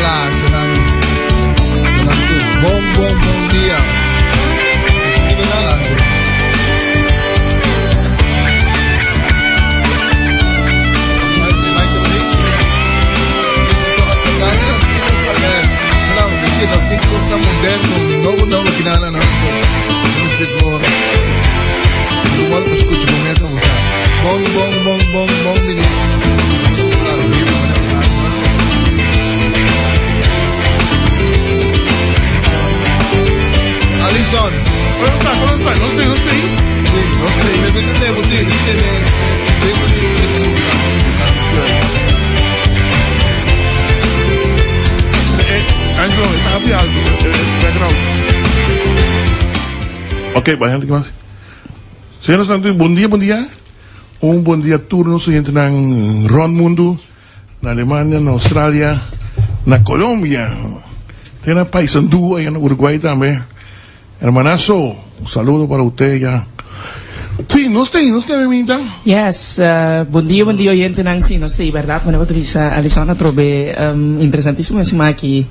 klase ng bong dia. Ito na lang. Los cinco está moderno, no kinana na ako. Music mo. Lumal ko escucho mo ito mo. Bong bini. Alison. No estoy. Angelo, está happy algo. Ok, vayan más. Señores, buen día. Un buen día turno sa gente ng Ron Mundo, na Alemania, na Australia, na Colombia. Tiene Paysandú, allá en Uruguay también. Hermanazo, un saludo para usted ya. Sí, no esté, Mimita. Yes, buen día, oyente ng Sinosti, ¿verdad? Bueno, tu bisa Alisona trobe interesantísimo si Maki.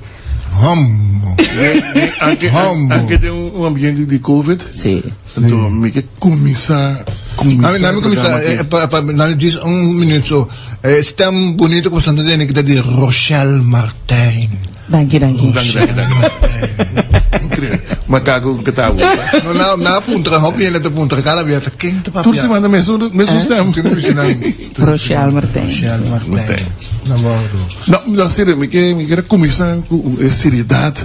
Anche di un ambiente di Covid. Sì. Então, mi che commissa. Nami diz minuto. Stem bonito ko sa natin kita di Rochelle Martin. Danke. Makago ketawa. Na punta hop niya na punta kala biya taking tapapya. Tursi man meso stem. Rochelle Martin. No, serio, mi che commissa con seriedad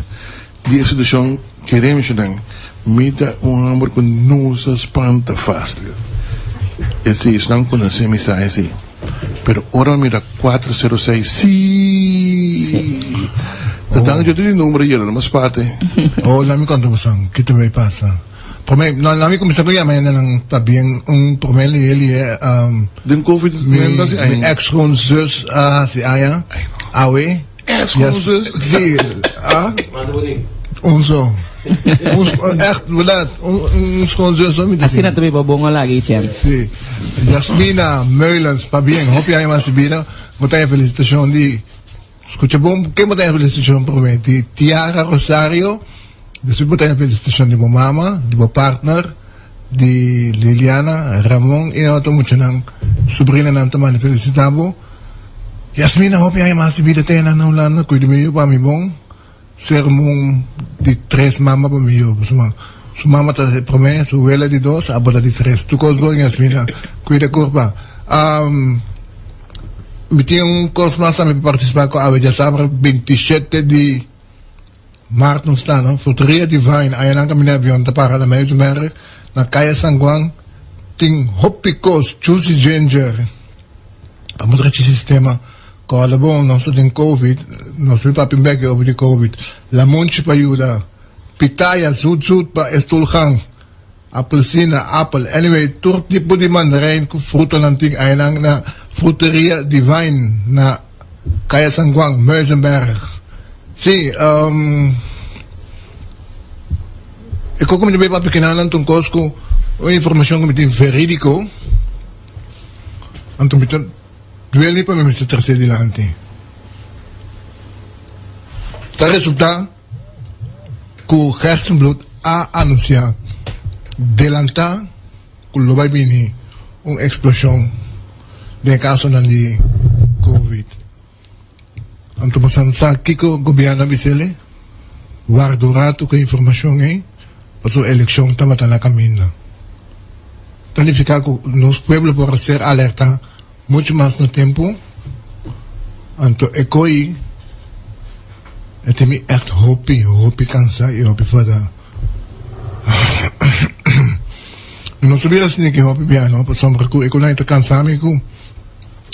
di situazione queremos dan. Mita un hombre con no se espanta fácil. Este están con ese mensaje sí. Pero ahora mira 406 sí. Tatang yo tengo número y lo más parte. Oh, la mi conto bosang, kita may pasa. Prome, no la mi kumisa ko yaman na lang tabing promel eli Den COVID mi ex con zus si Aya. Awe. Ex con zus. Si Unso. Echt, wala. Ons gewoon zo met Así na tuwi babongo lagi, Chen. Sí. Jasmina Meulens, pa bien. Hoop jij maar Sabina. Wat een felicitación di. Escucha, bom, ¿qué wat een felicitación prometi? Tiara Rosario. Dus wat een felicitación di mo mama, di mo partner, di Liliana, Ramon, inato mo ng sobrina ng taman. Felicitabo. Jasmina, hoop jij maar Sabina tayo na naulana. Kuya di mo yung pamibong. Sermon di tres mama pa miyo. Su mama ta prome, su abuela di dos, abuela di tres. Tu cosgo en Yasmina, cuida curva. Miti un cosma sa mi participar ko abe Jasabre 27 di Marto sta, no? Fruteria Divine, ayan ang kami na avion, tapara na may sumerek, na kaya sangwang, ting hopikos, juicy ginger. Pamutra ci sistema. Kalabong, non so din COVID, non so papimbeke over di COVID. Lamonchi pa yuda, pitaya, zoet pa estulhang, apelsina, apple. Anyway, turti po di mandarin, fruto ng ting ayanang na Fruteria Divine na kaya sangwang, Meusenberg. Si, iko kung hindi ba papikinalan tungkol ko, o informasyon kumitin veridico, ang tumitan, duel pa may sa tercer dilante. Ta resulta ku Herzenblut a anuncia delanta ku lo bay bini un explosyon de kaso na li COVID. Ang tumasan sa kiko gobyerno bisele wardurato ka informasyon paso eleksyon tamata na kamina. Tanifica ku nos pueblo por ser alerta mucho más no tiempo. Anto ekoi etemi echt hopi kansa y hopi fada. No sabía si ni que hopi piano, pues sombra ku eko na ita kansami ku.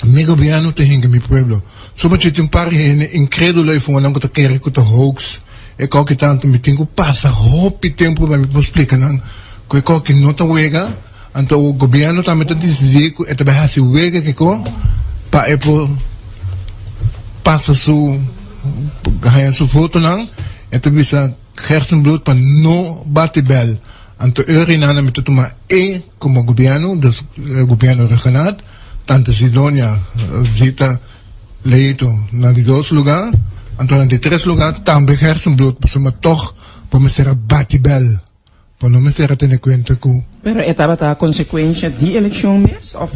Mi gobyerno te hinga mi pueblo. So much it impari hene incredulo y fun ko ta kere ko ta hoax. Eko ki tanto mi tingo pasa hopi tempo ba mi posplika nan. Ko eko ki nota wega. Anto o gobyerno tamit disdi ko ito ba si wega ko pa epo pasa su gaya su foto lang ito bisa Herzenblut pa no batibel anto urina na mitutuma como gobyerno des gobyerno regional tanto Sidonia Zita Leito na di dos lugar Entonces, de 3 lugares, también hersenbloed, pues me toch, pues me será batibel. Pues no me será tener cuenta que... Pero estaba a consequência de eleição mesmo? Ou,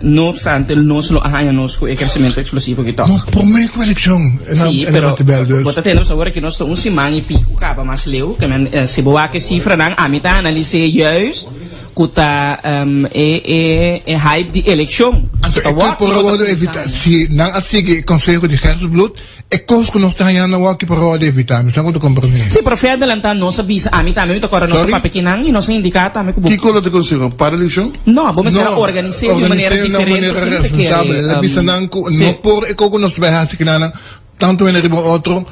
no obstante, nós lo arranhamos com o crescimento explosivo que toca? No, por mí con elección. Sim, pero você tem noção agora que nós estamos semana e pico, acaba mais leu, que se boa que cifra não, a mim tá analisei juist, que tá hype de eleição. Então, por favor, evitar, se não assim que conselho de hersenbloed, é coisa que nós estamos aí aqui por favor evitar, me sabe o compromisso. Sim, pero fé adelantar nossa bisa, a mim também, eu tô agora nossa papequinang e nossa indicar também que Kiko, te consigo para a eleição? não, vamos organizar de maneira diferente, responsável. No por que nós vai assim que não, tanto em riba outro,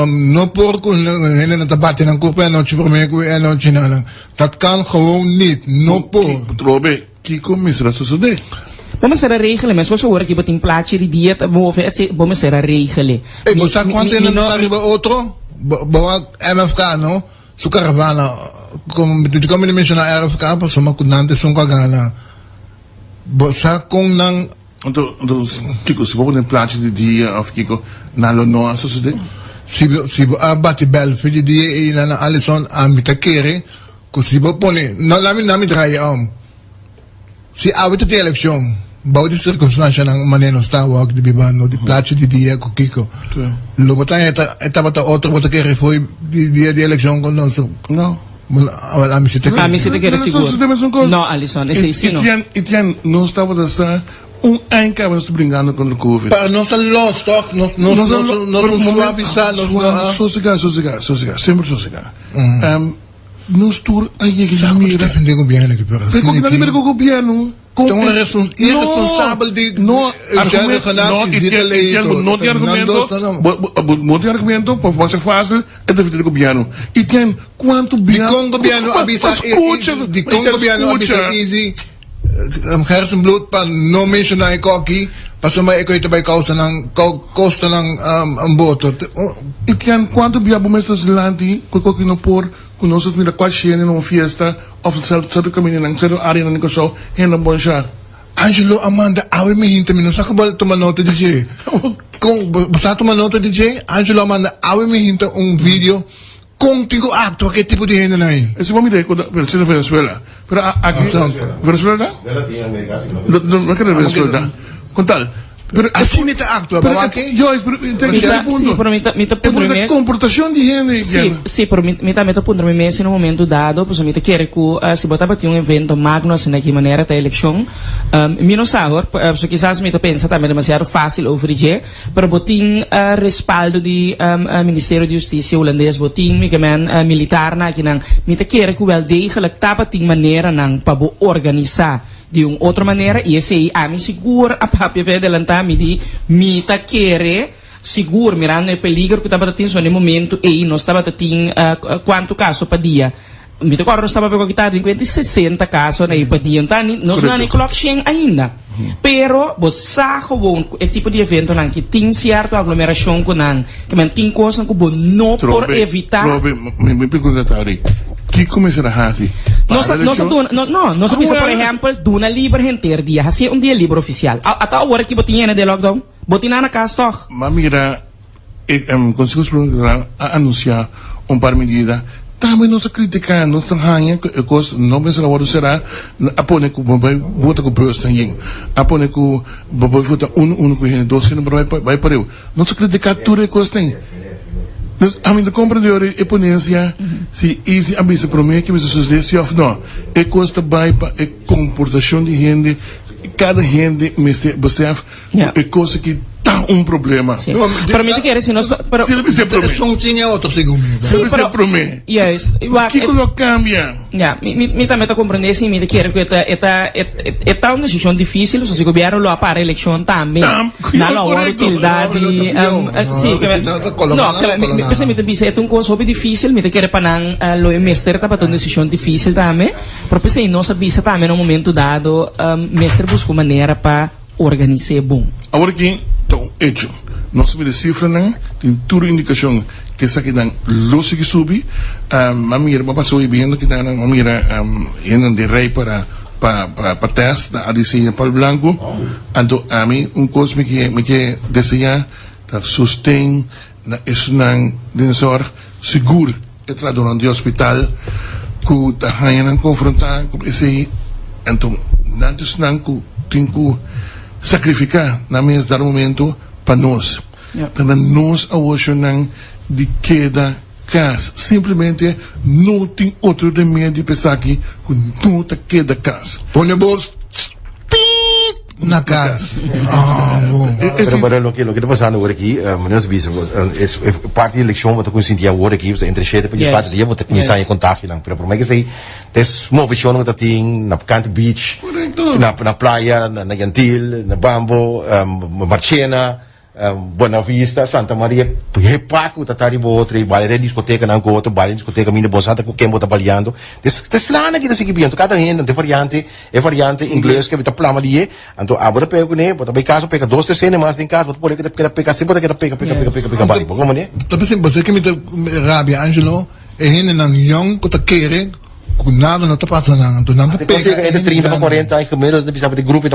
no por que ele não tabate na culpa, não te prometo que não te não. Dat kan gewoon niet, no por. Trobe, Kiko, misra suceder. Vamos ser a regelen, mas você agora que botar em plaatje de dia, vamos ser a regelen. E você quanto ele não riba outro, bawa MFK no, su caravana. Como me mencionar RFK, pa suma kunante sung kagana. Bosa kung nang... Então, Kiko, se vou em plaatje de dia, of Kiko, nalo no a suceder? Si bati bel, fili dia e na Alison a mitakere, si bo pone, no nami draaien si awit de election, bouw die circumstantie ng maneno stawag di bibano, di plaatje di dia ko Kiko. Lubatan etapata otro bota kere foi di dia di election ko no. Ami si te quer seguro. No, Alison, esse ensino. Itian, não estava a ser ainda nós brincando contra o Covid. Para nós los toch, nós suavizar, sossega, sempre sossega. Nós tur aí que mira. Defender o governo que pera. Porque não é o governo. Então é irresponsável de não tem argumento, pode ser fácil, é defender o governo. E tem quanto de com governo avisa easy hersenbloed para não mencionar aqui para somar ito by causa ng boto. E tem quanto biabo mestres lanti ko kinopor kuno mira quase em uma festa of certo caminho ng certo área ng koso hen bon siya. Angelo Amanda awe mi hinta minus ako ba tumanota DJ kung basta tumanota DJ Angelo Amanda awe mi hinta video kung tigo acto que tipo de gente aí esse vamos ver quando versión Venezuela pero aqui Venezuela não quero Venezuela com tal pero assim nita acto ba aqui yo pero comportação de gente sim pero mita punto mês no momento dado pois mita quer que se botar para um evento magno assim de que maneira da eleição menos agora so quizás mita pensa também demasiado fácil overige pero botin respaldo de Ministério de Justiça holandês botin mi kemen militar na kinang mita quer que wel degelijk tapating maneira nang para organizar de uma outra maneira e esse aí a mim seguro a papel vai adelantar me de mita querer seguro mirando o peligro que estava tendo no momento e nós estava tendo quanto caso para dia mita agora nós estava pegando que em 60 casos na para dia então nós não nem coloca ainda pero você gewoon é tipo de evento não que tem certa aglomeração com não que mantém coisas que não por evitar me pergunta aí que começará a fazer nós sabemos por exemplo duna livre gente dia assim dia livre oficial até agora que botinha de lockdown botina na casa toch mira consigo anunciar par medida também nós criticamos nós estamos que não pensamos agora será apone que bota com o também apone que vai votar com gente dois não vai para eu nós criticamos tudo que coisa tem dus a mim compreendere e ponência se easy abisa promete que você sucede of não e custa vai para a comportação de gente cada gente me percebe e coisa que tá problema para mim que era se nós para se ele se promete só tinha outro segundo se ele se promete yes que lo cambia me também tá compreender se me quer que é uma decisão difícil se o governo lo para a eleição também na hora utilidade sim não pensa me também é uma coisa super difícil me quer para não lo mestre tá para uma decisão difícil também porque pensa nós avisa também no momento dado mestre busca maneira para organizar bom agora aqui então hecho nós sabemos cifra não tem tudo indicação que essa aqui dan losse que subi mamira passou e vendo que dan mamira indo de rei para teste da adição para o branco então a mim coisa me que desejar dat sustain na isnang din zorg seguro entrado no hospital ku tahayan ang confrontar ku ese então nantes nang ku tinku sacrificar na mes dar momento para nós para nós a hoje nang de queda casa simplesmente não tem outro remédio de pensar aqui que não te queda casa Põe o bolso na casa. Pero lo que está pasando ahora aquí, menos visto, es parte de la elección, que eu sentia agora aqui, você entre sete para parte dia, você começar a contágio lang. Pero por mim que sei, des uma visão que tem na Canto Beach, na praia, na Gentil, na Bambo, Marchena, Buena Vista, Santa Maria, Paco, tatari bo outra, baile discoteca não com outro, baile discoteca minha bolsata com quem bota baleando. Des lana que desse que cada gente é variante inglês que bota plama ali, então abora pego né, bota bem caso pega 2 3 mais em casa, bota por que pega sempre que pega bali, como né? Tapi sim, você que me rabia Angelo, é gente não young que tá querendo nada não está passando nada, não está pegando entre 30 a 40 anos, primeiro de precisar de grupo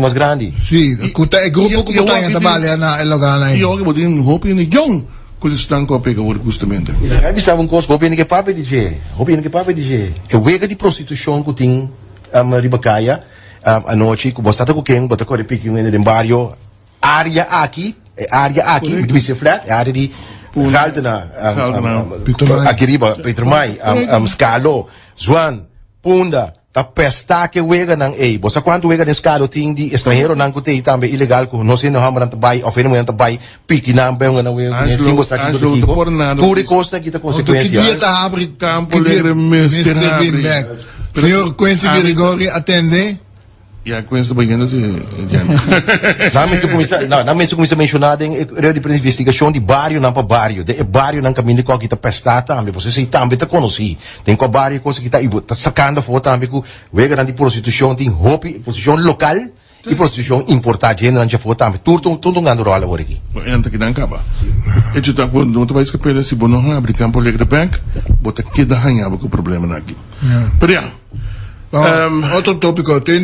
mais grande. Sim, é grupo que está em trabalho na lugar aí. E eu que botem hope in young quando estão com a pega por justamente. Aí estava um coisa, hope in que papo de je. É wega de prostituição que tem Ribacaia, a noite que você está com quem, bota com repique no barrio, área aqui, me disse flat, área de Galdena, Agiriba, Petromai, Scalo, Juan, Punda, ta pesta que wega nang você quanto wega nesse Scalo tem de estrangeiro nang kutei também ilegal ko não sei não hamran tabay ou fenomen tabay piki nang na wega nem cinco está aqui do Kiko pure costa kita consequência que dia tá abre campo alegre Mr. Senhor Quincy Grigori atende. Ja, ik wens de beginnen te na mesmo começa a mencionar de investigação de bairro não para bairro de bairro não caminho com que está prestado também você sei também está conheci tem com bairro coisa que está sacando foto também com wega de prostituição tem hobby prostituição local e prostituição importada não já foto também tudo ganhando rola agora aqui entra aqui não acaba e tu tá quando não vai escapar se bom não abrir campo alegre bank bota que dá ganhar com problema aqui pero outro tópico, tem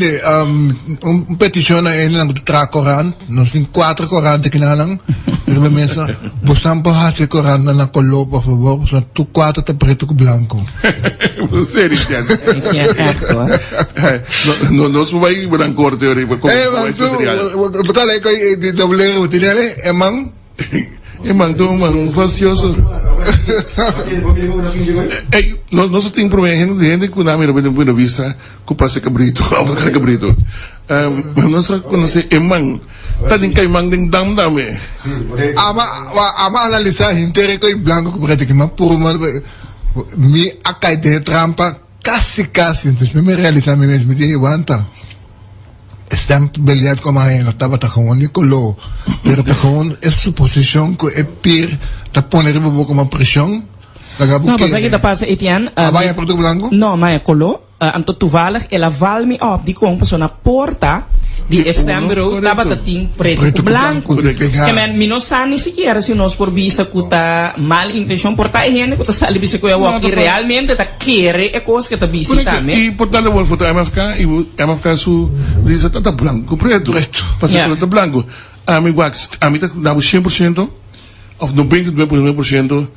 petição aí ng trakoran, nós tem 4 corante que nalang, pero mesa, busam po hasi koran na nakolo, por favor, so tu 4 te preto ko blanco. Sério, não se vai branco corte ori, como betul ko di doble utinale, emang tu mang facioso. Nós temos problema de gente que dá-me do ponto de vista que passa cabrito, alfa cabrito. Nós conhece emang, tá nem cai mang ding dam dame. Ama analisar hintere ko blanco ko pratica mas puro mi acai de trampa casi então me realizar me mesmo de aguanta. Están peleando como ahí, no estaba tajón ni color, pero tajón es su posición que es pir, te pone como presión. No, mas aqui tá passa Etienne. Vai produto blanco? No, mas é color. Anto toevallig, ela val me op die komt zo na porta. Die estembureau, taba tating preto blanco. Que men minosani siquiera si nos por vista kuta mal intention porta hiene kuta sali bisa ko yawa que realmente ta quiere e cos que ta visita me. E porta le foto MFK su dice tata blanco preto. Passa ta blanco. Ami wax, ami ta damos 100% of 99%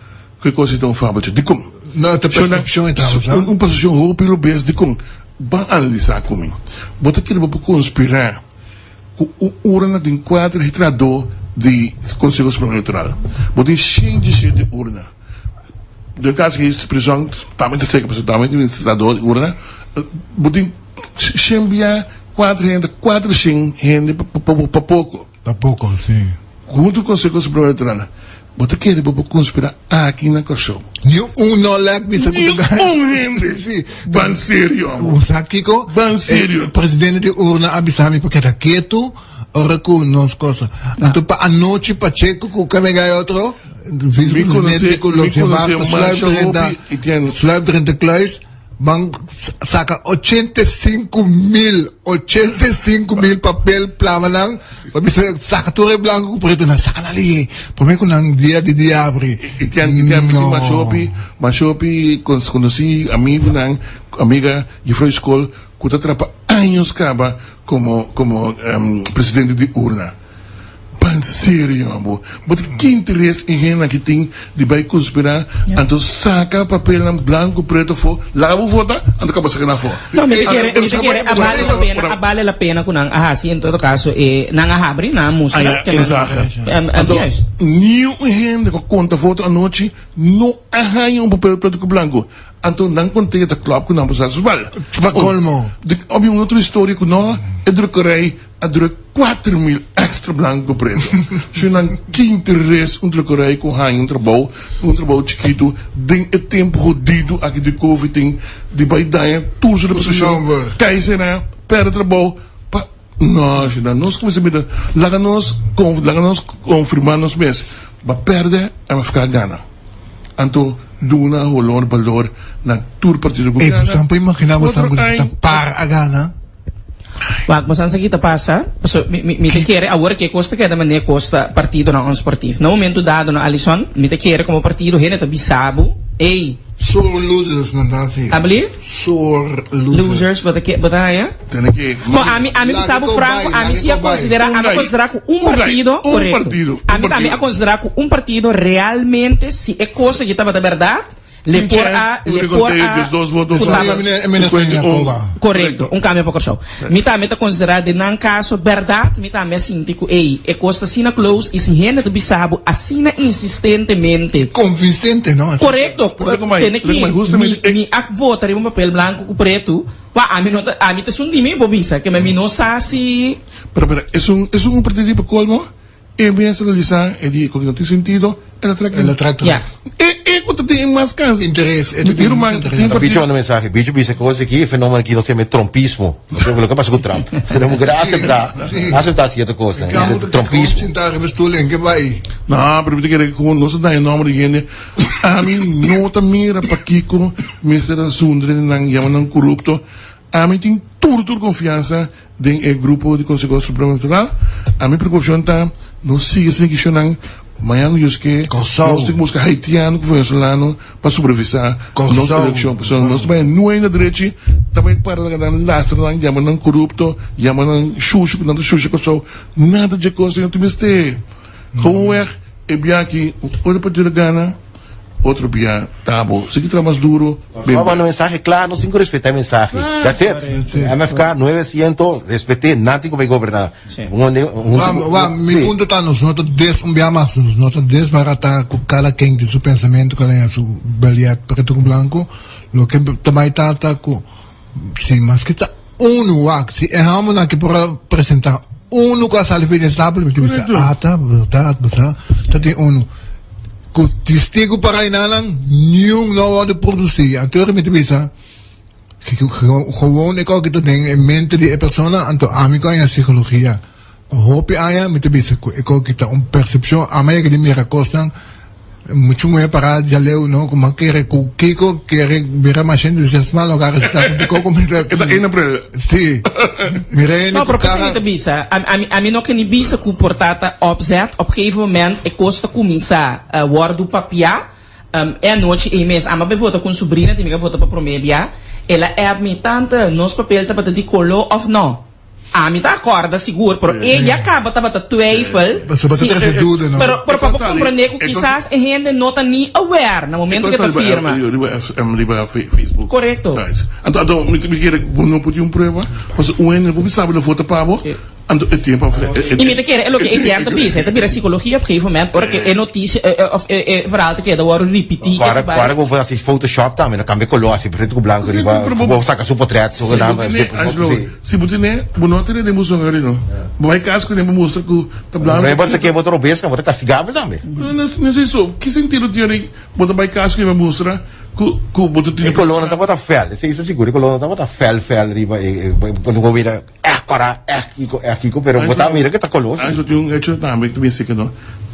que coisa tão fácil. Dikum. Não, te percepção então. Posição roupa pelo bes dikum. Ba analisar comigo. Bota aqui para conspirar. O urna tem 4 registrador de Conselho Supremo Eleitoral. Bota cheio de urna. No caso que a prisão, também tem que ser também registrador de urna. Bota cheio 4 gente para pouco. Para pouco, sim. Junto com o Conselho Supremo Eleitoral. Bota aqui para conspirar aqui na Corção. Nenhum não lag bisa gente. Ban sério. Usa Kiko. Ban sério. Presidente de urna abisami porque tá quieto. Ora com nos coisa. Então para a noite Pacheco com camega outro. Vice-presidente com los llamados Slav 30 Kluis. Bang saca 85 mil papel plama lang bisa saca torre blanco preto na saca ali pome ko nang dia di diabri Mashopi conocí amiga Jeffrey School que atrapa años caba como presidente de urna pan serio, ambo. But que interesse em gente que tem de vai conspirar, então saca papel em branco, preto, for, lava vota, então acaba sacando fora. No, me quiere, vale la pena kung ahasi en todo caso nang ahabri na musla. Exato. Então, nenhum gente que conta foto à noite não arranha papel preto com branco. Então, não contei a club que não precisa subir. Pa colmo. Houve uma outra história que nós, educarei, adorei 4.000 extra branco preto. Se não que interesse educarei com um trabalho chiquito, tem o tempo rodido aqui de Covid, tem de baidinha, tudo de posição, cai será, perde trabalho. Nós começamos a lá nós confirmar nos meses, mas perde é uma ficar gana. Então, duna valor na tour partido ko. Sampai makinabot sa para agana. Wag mo saan sa kita pasa? So, mi te quiere, agora que costa que naman ne costa partido na on sportivo. No momento dado na Alison, mi te quiere como partido hena ta bisabo. Ei, Sore losers man dati. I believe? Sore Losers, bataya? Tem que A mim bisabo franco, a mim se a considerar como partido correto. A mim também a considerar como partido realmente se é coisa que estava da verdade. Correto, cambio para show. Mi também tá considerado de não caso verdade, mi também sinto que é costa sina close e se rende do bisabo assina insistentemente. Convincente, não? Correto. Tem que mi vota de papel branco com preto. A mim tá sundimi po bisa que me não sabe. Pero es un partido para colmo. E bem se realizar e di con tem sentido ela trata. E quanto tem mais caso interesse. Bicho manda mensagem, bicho disse coisa aqui, fenômeno que não se chama trompismo. Não sei o que passa com o Trump. Não quer aceitar certa coisa. Trompismo. Não, pero que com nós dá nome de gente. A mim não tá mira para Kiko, Mr. Sundre nang yaman corrupto. A mim tem tudo confiança do grupo de Conselho Supremo Eleitoral. A minha preocupação está não siga sem questionar amanhã nós que nós temos que buscar haitiano que venezuelano para supervisar nossa eleição. Nós também não é na direita, também para dar lastre lá, chamam corrupto, chamam xuxo, que não tem xuxo que nada de coisa não tem este. Como é bem aqui, olha para ter gana. Outro dia, tabo. Se que mais duro. Vamos no mensaje claro, no sin respetar el mensaje. That's it. MFK 900, respete, nada que vai governar. Mi punto está nos nota 10, más, nos nota 10 barata com cada quem de su pensamento, cada quem su beliat preto com blanco, lo que também está com, sim, mas que está se erramos na que por apresentar com a salve estável, me diz, tá tem com testigo para inalang yung nawa de produzir. Anto met bisa gewoon ikaw kita ding mente di persona anto ami ko ay psikolohiya. Hope aya met bisa ko ikaw kita perception amaya que mira costan mucho muy para ya leo no como que Kiko quiere ver más gente se malo que está de coco sí mire no pero que bisa a mim não que ni bisa com portata opzet op gegeven moment e costa começar word do papia é noite e mês ama be vota com sobrinha tem que vota para promedia ela é admitante nos papel tá de color of no a mim tá acorda seguro, pero ella acaba tava twijfel. Pero para compreender que quizás a gente não tá nem aware no momento que tá firma. Facebook. Correto. Então, me quer não podia prova, mas o ene não sabe da foto para ando é tempo e me te quer é lo que é diante bisa é também psicologia op gegeven moment porque é notícia of verhaal te quer da word repetir para que você Photoshop também não cambia color assim preto com branco riba vou sacar seu portrait so nada se você né não tem emoção ali não vai caso que mostra que tá branco mas você quer botar obesca botar castigável também não sei isso que sentido tem ali botar vai caso que mostra que botar tem color não tá fel isso é seguro color não tá fel riba quando vou ver Kiko, pero botar mira que está coloso. Eso tiene un hecho también que dice que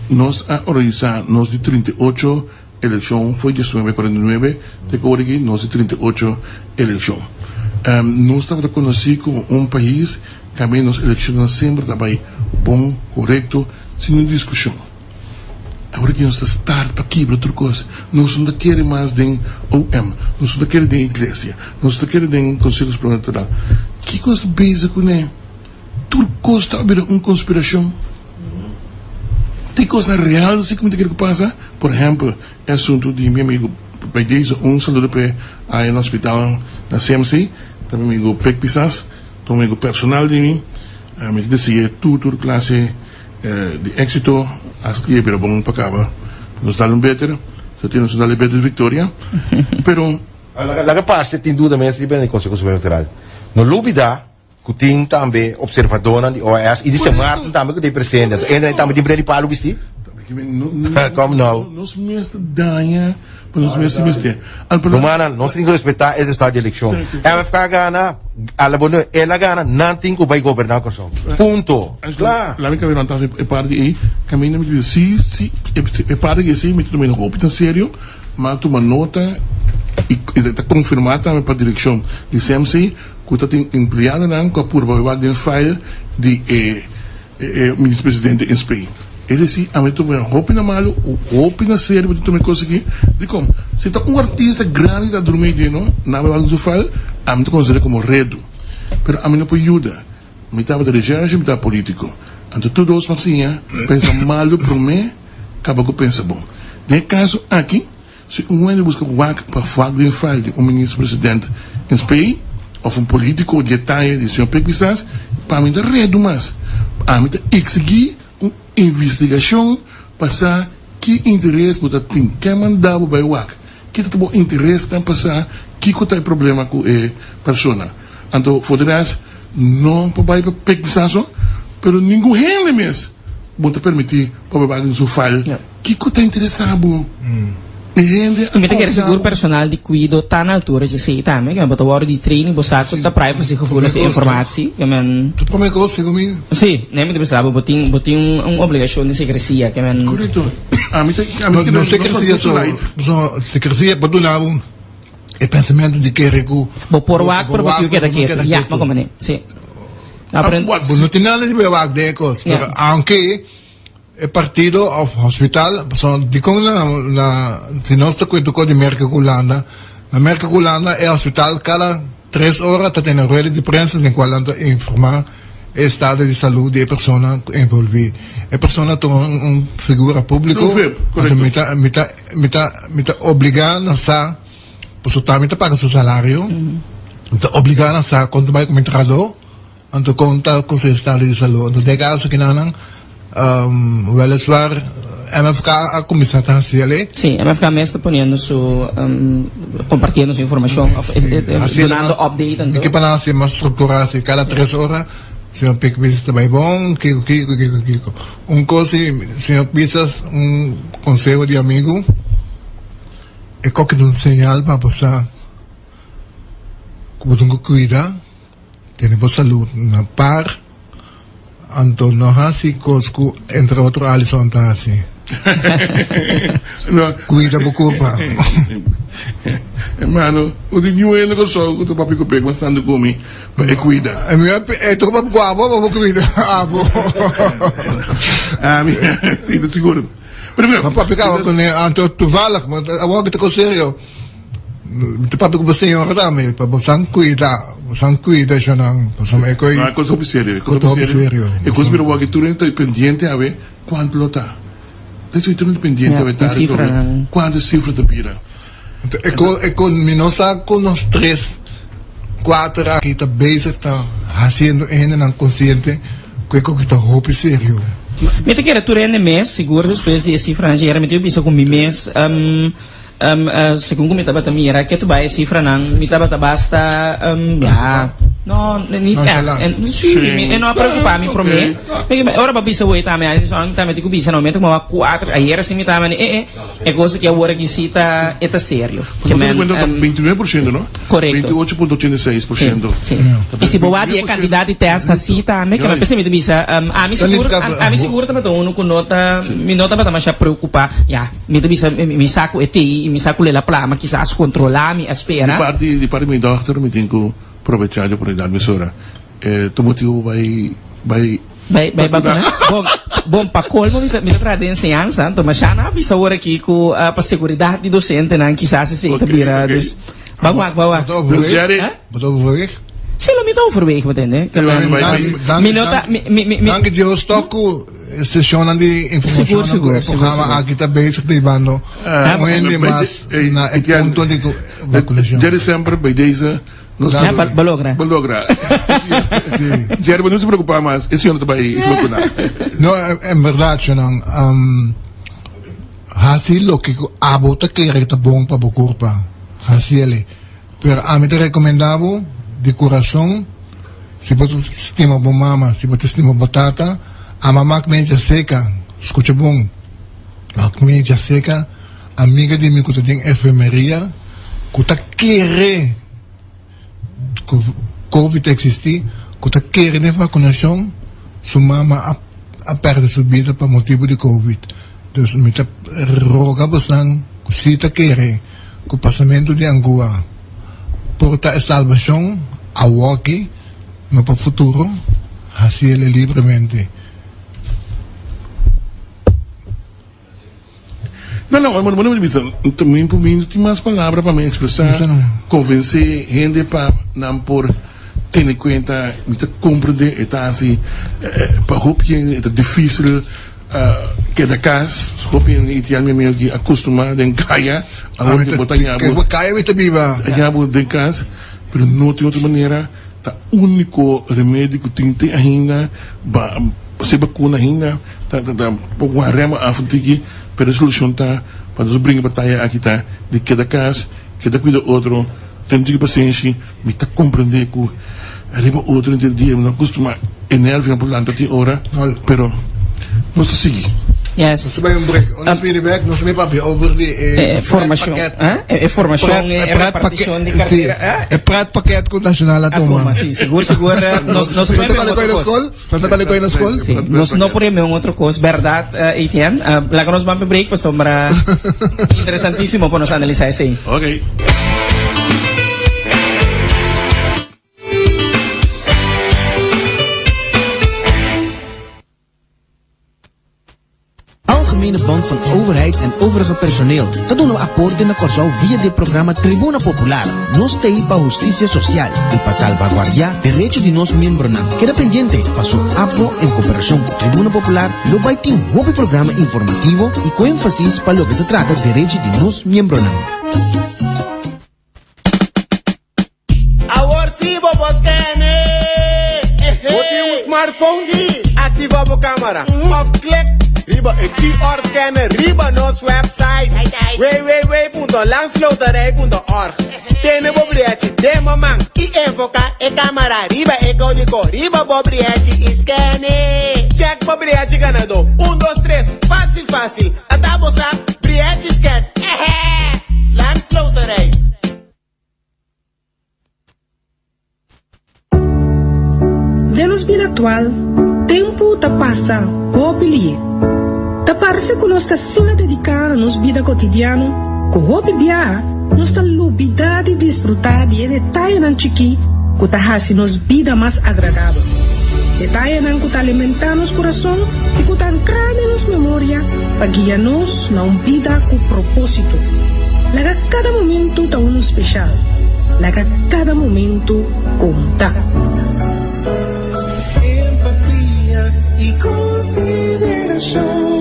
nos organiza nos de 38 elección fue 1949 de que nos de 38 elección. Nós estamos reconocidos como um país que também nos eleições sempre trabalha bom, correto, sem discussão. Agora que nós estamos para aqui para outra coisa, nós não queremos mais de OM, nós não queremos de igreja, nós não queremos de Conselho Supremo Eleitoral. Que coisa básica, né? Tudo custa haver uma conspiração. ticos na real, assim como que passa. Por exemplo, é assunto de meu amigo, para deze, saludo para aí no hospital na CMC, também amigo Pek Pisas, também amigo personal de mim, me dizia tutor classe de éxito, as que é para bom para acabar, nos dá better, só temos nos dá better vitória, pero La parte tem dúvida mesmo bem com o Conselho Federal. No lubida que tem também observador na OAS e disse Martin também que tem presente. Ainda também tem para para lubisti. Como não? Nós mesmo danha, nós mesmo Romana, nós temos que respeitar o estado de eleição. Ela fica gana, ela gana, não tem que vai governar com isso. Ponto. Claro. Lá me cabe levantar é parte aí, caminho me diz sim, é parte que sim, me tu também não roupa sério, mas tu uma nota e está confirmado também para a direção de CMC que está empregado com a purba de file de ministro-presidente em Espanha. É assim, a mim também roupa na malo, roupa na sério, mas também consegui. De como, se está artista grande da dormir de não, na verdade do file, a mim considera como redo. Mas a mim não pode ajudar. Me estava de recherche, me estava político. Então todos os massinha pensa malo para mim, acaba que pensa bom. De caso aqui, se homem busca para falar de file de ministro-presidente em Espanha, ou político de detalhe de senhor Pek Pisas, para mim está redo mais. A mim está exigir uma investigação para que interesse você tem, que mandar para o WAC, que tem interesse para passar, que tem problema com a pessoa. Então, foderás, não para Pek Pisas, mas ninguém rende mesmo. Você permitir para baixo do seu file, que tem interesse na Mi te seguro personal di cuido tá na altura de sei também, que é botar hora de treino, botar conta privacy gevoelig informatie, que men. Tu também gosta comigo? Sim, nem me pensava, botin obrigação de secrecia, que men. Correto. Não secrecia só secrecia para do lado. É pensamento de que recu. Bo por wak por botiu que daqui. Ya, mas como né? Sim. Aprende. Não tem nada de wak de cos, aunque el partido of hospital, di con si non sta qui di Merca Culanda, la Merca Culanda è hospital cada 3 horas ta tiene rueda di prensa in quale informar el estado di salud de persona involvida. E persona to un figura pubblico, mita obligada sa, por su tramite paga su salario, mita obligada sa quando vai come entrado, anto conta con su estado di salud. Anto de caso que nanan weliswaar MFK a comissão está Sim, MFK me está poniendo compartiendo su información, dando update. E que para nós mais estruturar cada 3 horas, senhor Pek Pisas vai bom, Kiko. Coisa, senhor Pisas, conselho de amigo, é qualquer sinal para passar, que você cuida, tem boa saúde na par. Anto no hasi cosco entre outro Alisson tá assim. Cuida buku pa. Mano, o de new ele só o papi ko peg mas tando comi, e cuida. É tu papi ko abo, vou cuida. Abo. Mi, sim, tô seguro. Mas papi ka ko ne anto toevallig, maar awag kita ko serio. Tu papi ko basta yung katami, pabasang cuida siya ng pasama ko. No, cosa serio. E cosa pero wag tu rento pendiente a ver quanto lo tá. Deixa tu rento pendiente a ver quanto cifra te pira. E con minosa con los 3-4 aqui tá bezig tá haciendo ng consciente que kita hope serio. Mete que era tu rende mês, seguro depois de cifra, era mete bisa com mês segundo mi taba mira que tu vai cifra nan mi taba basta no niet echt en no preoccuparmi per me ora ba bisa voi tame sono tame ti bisa no mento ma 4 ayer si mi tame e cosa che ora che sita è serio che men 29% no corretto 28.86% sì e si può dire candidati testa sita me che non pensi mi bisa a mi sicuro tama to uno con nota mi nota ba tama sha preoccupa ya mi bisa mi saco e te mi sa quella plama chissà controllami a spera di parte mi doctor mi tengo aprovechar por dar misura tu motivo vai bacana bom pa colmo mi tra de enseñanza então mas já na bisa ora aqui com a seguridade docente não chissà se tá bira dus vamos Bedoel Se lo mito overwegen, entende? Dank Diyos, toko session di information Siguro, ng programa kita basic di bando. Hindi mas na punto di vacunación. Jerry sempre bij deze. Balogra. Balogra. Jerry, maar não se preocupar mais. Esse ano também vacunar. No, en verdad, siya hasil lo que abota que recta bom pa bukurpa. Hasil. Pero a mí te recomendabo de corazón, si vos estima bom mama, si vos estima batata, a mamá que me seca, escucha bom, a me seca, amiga de mí que tem enfermería, que ta quiere COVID existir, que ta quiere de vacunación, su mamá a perder su vida por motivo de COVID. Dus me te roga bastante, si ta quiere, que el pasamento de Angola, porta a salvación a Waki, no para el futuro, así él libremente. Não, mas bisa também por mim tem mais palavras para me expressar, convencer gente para não por ter em conta, me compreender, está assim, para roupa é difícil, que da casa, roupa é meio que acostumado em caia, aonde botar nhabo, caia vai ter viva, nhabo de casa, mas não tem outra maneira, tá único remédio que tem ainda, se vacuna ainda, tá pouco arrema a futiki. Pero a solução está para nós brincar batalha aqui tá de cada caso, cada cuida outro, tem de paciência, me tá compreender que arriba outro dia não costuma enervar por tanto de hora, pero nós tá seguir. Yes. Nós vai break, nós vem back, nós vai papi over de formação, formação e repartição de carteira. É prato paquete com nacional a tomar. Sim, seguro, nós Santa Calicoy na escola? Sim, nós não podemos outra coisa, verdade, Etienne. Lá que nós vamos break, pues sombra interessantíssimo para nós analisar isso aí. Ok. Algemene Bank van Overheid en overige personeel. Dat doen we akkoord in de Corsau via het programa Tribuna Popular. Nos TI para Justicia Social y para salvaguardar derechos de los miembros. Queda pendiente para su APO en cooperación con Tribuna Popular. Lo va a tener un programa informativo y con énfasis para lo que se trata de derechos de los miembros. Ahora sí, vamos a ganar. Botemos smartphone, activamos cámara, off click. Riba een QR scanner, riba nos website www.landsloterij.org. Tiene bobriachi, demo man, y enfoca e cámara, riba e código, riba bobriachi y scanner. Check bobriachi ganador, 1, 2, 3, fácil, fácil. Atabosa, briachi scan, Landsloterij. De nos vida actual, tempo ta passa, hobby. Ta parece que nós está sendo dedicado a nossa vida cotidiana, com hobby bia, nós está lubida de desfrutar de detalhe nan chiqui, que ta hace nos vida mais agradável. Detalhe nan que ta alimentar nos coração e que ta ancrada nos memória, para guiar nos na vida com propósito. Laga cada momento ta um especial. Laga cada momento conta. Empatia e consideração.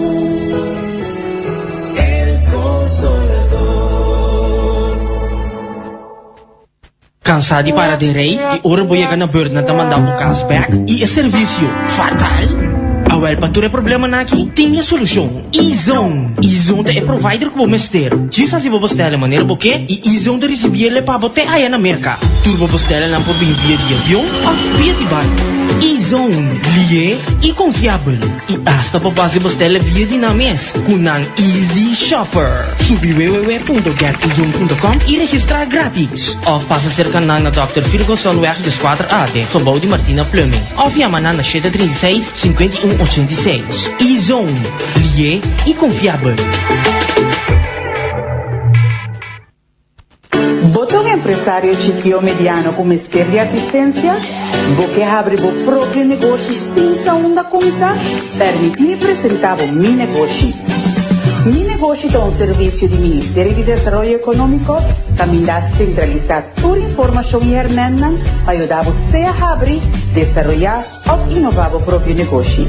Cansado de parar de rei e ora voy a ganar bird na mandar o cashback e o serviço fatal? Awel, para tu problema aqui, tem a solução. E-Zone. E-Zone é provider que vou mester. Diz se vou bestellen maneira porque e E-Zone de receber ele para botar aí na merca. Tu vou bestellen não por via de avião ou via de barco. E-Zone, lié e confiável. E hasta para fazer bestellen via de na mes, com an Easy Shopper. Subi www.getezone.com e registrar grátis. Of passa cerca na Dr. Fergusonweg de 4AT, gebouw de Martina Plumbing. Of yaman na 736 5186. E-Zone, lié e confiável. Botão empresário chiquio mediano com mestre de assistência, você abre o próprio negócio extinção da coisa, permitindo apresentar o meu negócio. Negócio é um serviço do Ministério de Desenvolvimento Econômico, também dá centralizar toda a informação e herramientas para ajudar você a abrir, desenvolver ou inovar o próprio negócio.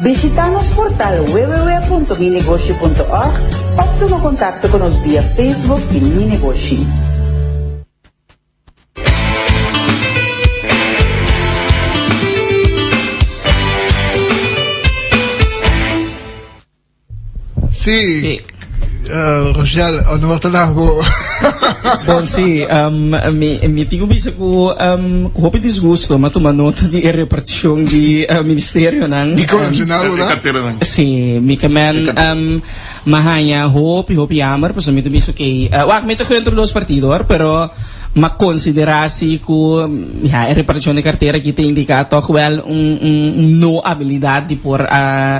Visita nosso portal www.minegócio.org ou toma contato conosco via Facebook e Minegócio. Sí. Rochelle, ano mo trabaho? Bom, sim, me tinha visto com roupa desgosto, mas tomar nota de repartição de ministério, não? Di ko national, wala? Carteira ng Sim, me kaman mahanya hope jammer, pues me visto que wag me to entre dos partidos, pero ma considerasi ko ja repartição de carteira que tem indicado toch wel no habilidade de por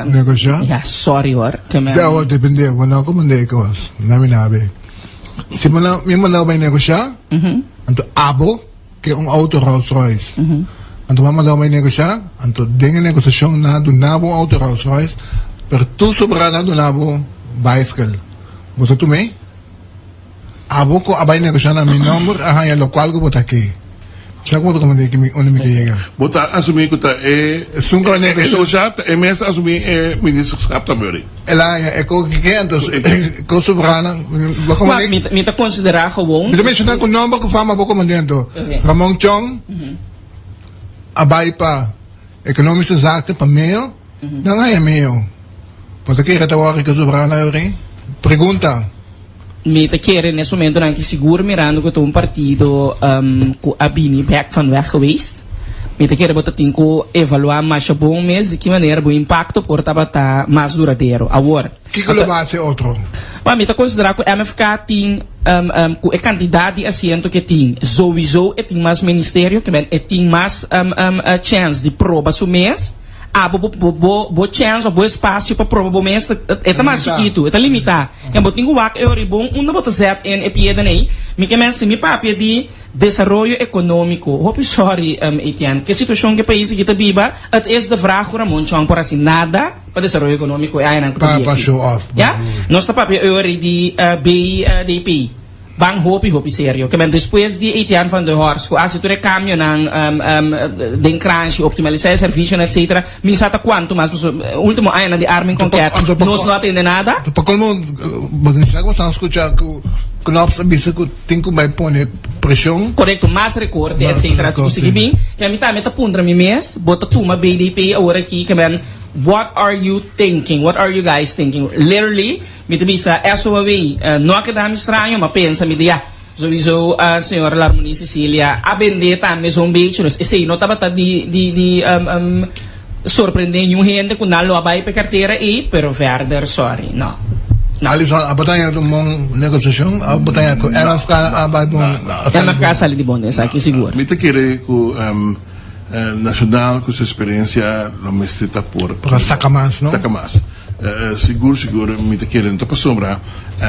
Negociar? ja sorry hoor, kaman. Daw, depende. Wala ko man ko. Naminabi. Si mo na ba negosya? Anto abo ke un auto Rolls Royce. Anto mama daw may negosya? Anto dengan negosasyon na dunabo auto Rolls Royce, pero tu sobra na dunabo bicycle. Bosa tu may? Abo ko abay negosya na mi number ahaya lokal ko botaki. Siya ko ko man di kimi ono mi kaya. Bota assumir que tá Sunga negosyo. já é mesmo assumir ministerskap também. Ela eko kikento ko sobra na baka Wag man. me ta considerar gewoon. Dito mencionar ko number ko fama bako man dito. Okay. Ramon Chong. Abay pa ekonomische zaken pa mail. Dan ga je mail. Wat ik kira tawari ka sobra na yuri. Pregunta. Me te keren nesse momento não que seguro mirando que um partido com a Bini back van weg geweest. Me te keren botar tinko evaluar mais bom mês de que maneira o impacto por tabata mais duradouro. Agora. Kiko lo base outro. Mas me te considerar que o MFK tem com a quantidade de assento que tem. Sowieso tem mais ministério que tem mais chance de prova o mês. Bo chance, bo espaço para prova bo mês é mais chiquito, é limitado. E botinho o ac é bom, bota certo em epieda nem. Me que men mi papia de desenvolvimento econômico. Hope sorry Etienne, que situação que país que está viva, het is de vraag voor Ramon Chong por assim nada para desenvolvimento econômico é ainda Pa show off. ja? Nós está papia de BDP. Bang hopi sério. Que depois de Etienne van der Horst, als je door cambio ng den crunch, optimalizar serviço, etc. Minsata quanto mas último ano de arming conquete. Nós não atende nada. Pa kolmo bagnisag mo sa escucha ko kunops abisa ko tinko may pone pressão. Correcto, mais recorte, Mais etc. recorte. Sige bem, que a mitad meta puntra mi mes, bota tuma BDP agora aqui, que what are you thinking? What are you guys thinking? Literally, me bisa SOAV, não acadami estranho, mas pensa me dia. Sowieso, senhora Larmoni Cecilia, a bendita mesmo beach, e sei, não tava de surpreender um gente com nalo abai pe carteira e, pero verder, sorry, no. Alison, abatanya ko mong negosasyon, abatanya ko MFK abay mong MFK sali di bonde, sa aqui seguro. Me te quiere com nacional com sua experiência doméstica por para Sakamas, no? Sakamas. Seguro, me te quiere então para sombra,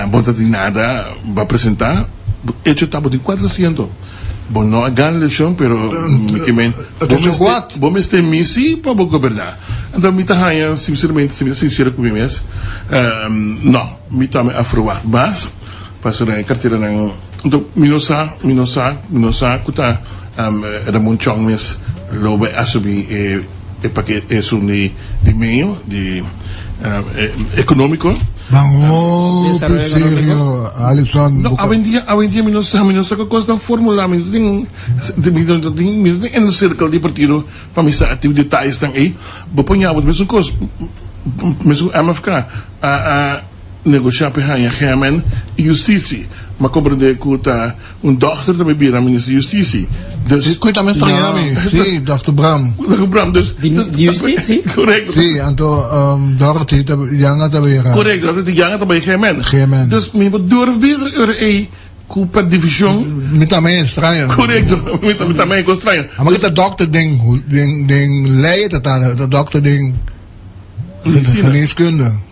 bota de nada vai apresentar, hecho tá botin 400. Bom, não é grande lição, pero que men, bom este misi para o governar. Então me tá aí, sinceramente, sincero comigo mesmo, não, me tá me afroar, mas para a carteira não. Então, minosa, kuta Ramon Chong mes lobe assumir e paquete de meio de econômico. Bango, serio, Alison. No, avendia minosa que costa fórmula, me tem en circle de partido para misa ativo detalhes tang aí, boponha wat mesmo cos mesmo MFK a negociar pe hanya gemen justitie. Maar compreende que dochter também vira ministro de Justiça. Dus kuit também estranhami. Sim, Dr. Bram. Dr. Bram, dus De Justiça? correct. Sim, anto Dorothy janga tabira. Correct, dat die janga também gemen. Dus me moet durf bezig com per divisão. Me também estranho. Correcto, me também estranho. Maar dat dokter ding leid dat dokter ding geneeskunde.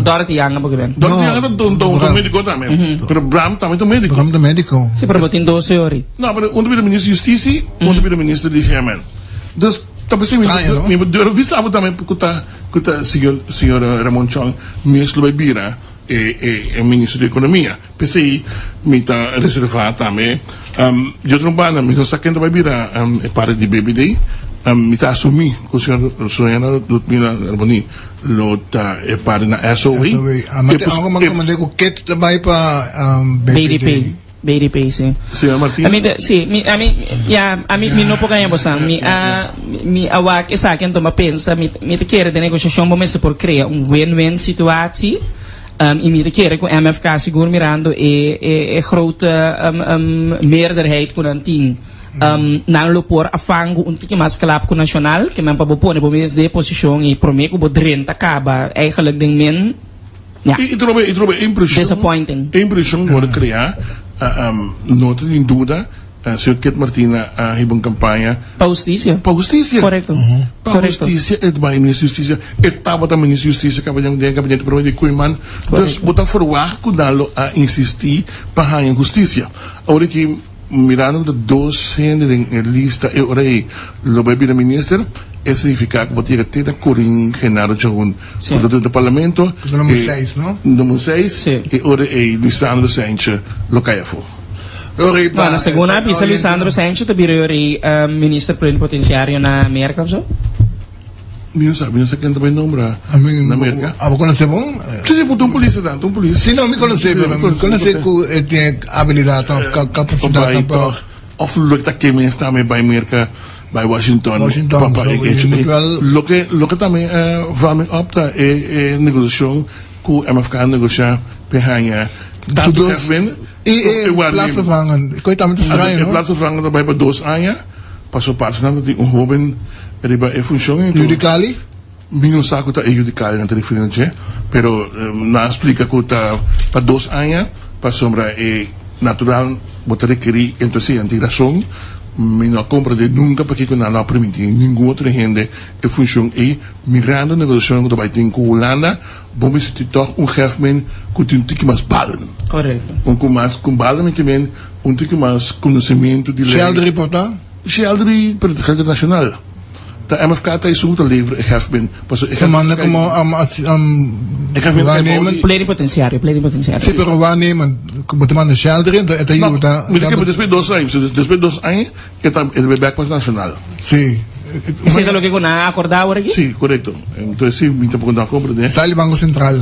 Dorothy Yang apa kan? Dorothy Yang itu médico também. Pero Bram também é médico. Bram é médico. Se perbotin 12 horas. Não, mas onde vira ministro de Justiça, onde vira ministro de Gemen. Dus tapi saya me durf bezig também porque senhor Ramon Chong mesmo vai vira ministro da Economia. Pensei, mita reservata a me. Eu trombana, mi non sa che vai bira pare di BBD. Mita assumi, così sono Ludmila Arboni, lota e pare na SOE. Amate ako magkamali ko kit tabay pa BDP. BDP, sì. Sì, Martina? Mi non può cambiare, mi awak isa akin to mapensa, mi te kere de negociação momento por criar win-win situatie. In de keren kon MFK siguro mirando grote meerderheid kon aan tien. Nalo por afango un tiki mas kalap ko nasional, que men pa bopone bo mes de position e promeco bo 30 acaba eigenlijk ding men. Ja. Ik trobe impressão. Disappointing. Impressão wordt criar, nota in dúvida, Sr. Ket Martina heeft een campagne. Pa justicia. Pa justicia. Correcto. Pa justicia, het bij minister justicia, het taba da minister justicia, kabanyang de gabinete pro de kuiman. Dus bota verwacht ko dalo a insistir pa hang justicia. Ora que mirando de dos hindering lista e ora lo bebi da minister. É significa que botiga tenta Corin Genaro Jagun do parlamento. Número 6, não? Número 6. E ora é Luisandro Sánchez lo caia fo. Na segunda pista Luisandro Sánchez to biro ministro plenipotenciário na América, so? Não sabe quem também nombra na América. Abo conhece bom? Sim, botou polícia tanto, polícia. Sim, não me conhece, mas conhece que tem habilidade, capacidade para. Of lukt dat que está me bij Amerika. Bij Washington, papa, lo que também vai me optar é negociação com o MFK negociar perhanha tanto que vem e plaatsvervangen ik kan het met de plaatsvervangen daarbij bij 2 anos passou parte na de jovem ele vai funcionar judiciali minho saco tá judiciali na telefonia pero na explica que tá para 2 anos passou para natural botar requerir então se integração não compra de nunca porque que não permite nenhuma outra gente a função e mirando a negociação que vai ter com a Holanda vamos ter toch gegeven que tem um tique mais balen. Correto. Com mais com balen met também um tique mais conhecimento de lei. Sheldry porta? Sheldry para a rede nacional. Da MFK está isso que levra gegeven. Pas ik manda como waarnemen plenipotenciário. Sim, pero waarnemen como te manda Sheldry eta ajuda. Mas que depois 2 anos, depois 2 anos que está ele back para nacional. Sim. Isso é o que eu acordava aqui? Sim, correto. Então sim, me tá perguntando compra, né? Sai Banco Central.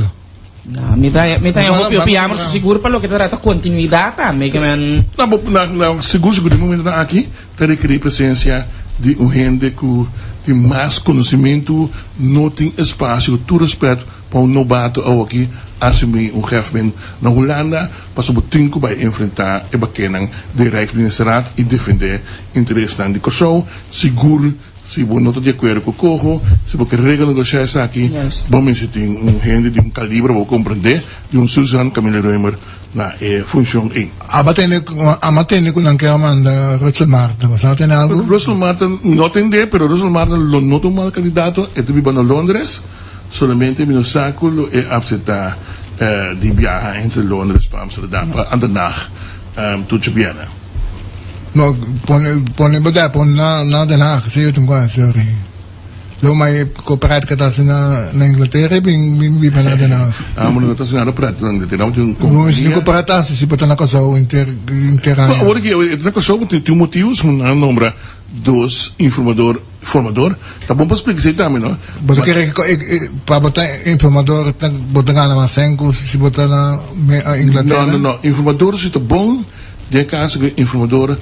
Não, me tá eu piamos seguro para o que trata continuidade também, que men. Não, seguro de momento aqui, tem que presença de gente que tem mais conhecimento, não tem espaço, todo respeito para novato aqui assumir gegeven na Holanda, passou o tempo vai enfrentar e bakenan de Rijksministeriaat e defender interesse de Kosovo, seguro. Se você não está de acordo com o corro, se você quer negociar isso aqui, vamos ter gente de calibre, vou compreender, de Susan Camille Reumer na função aí. Amatene com que manda Russell Martin, você não tem algo? Russell Martin não tem mas Russell Martin não é um mau candidato, ele vive em Londres, solamente meu saco é aceitar de viajar entre Londres para Amsterdam, para Den Haag, tudo bem. No, pone na Den Haag, zie je het hem sorry. Lo may cooperate ka tayo na Inglaterra, bing na Den Haag. Maar dat is een praat dan dit. Nou, yung cooperate tayo, si pata na Kosovo interano. Hoor ik, het na Kosovo tem motivos, een nombra dos formador. Tá bom para explicar também, não? Bota que para botar informador, bota na Masenko, se botar na Inglaterra. Não, informador is het bom. De caso que informador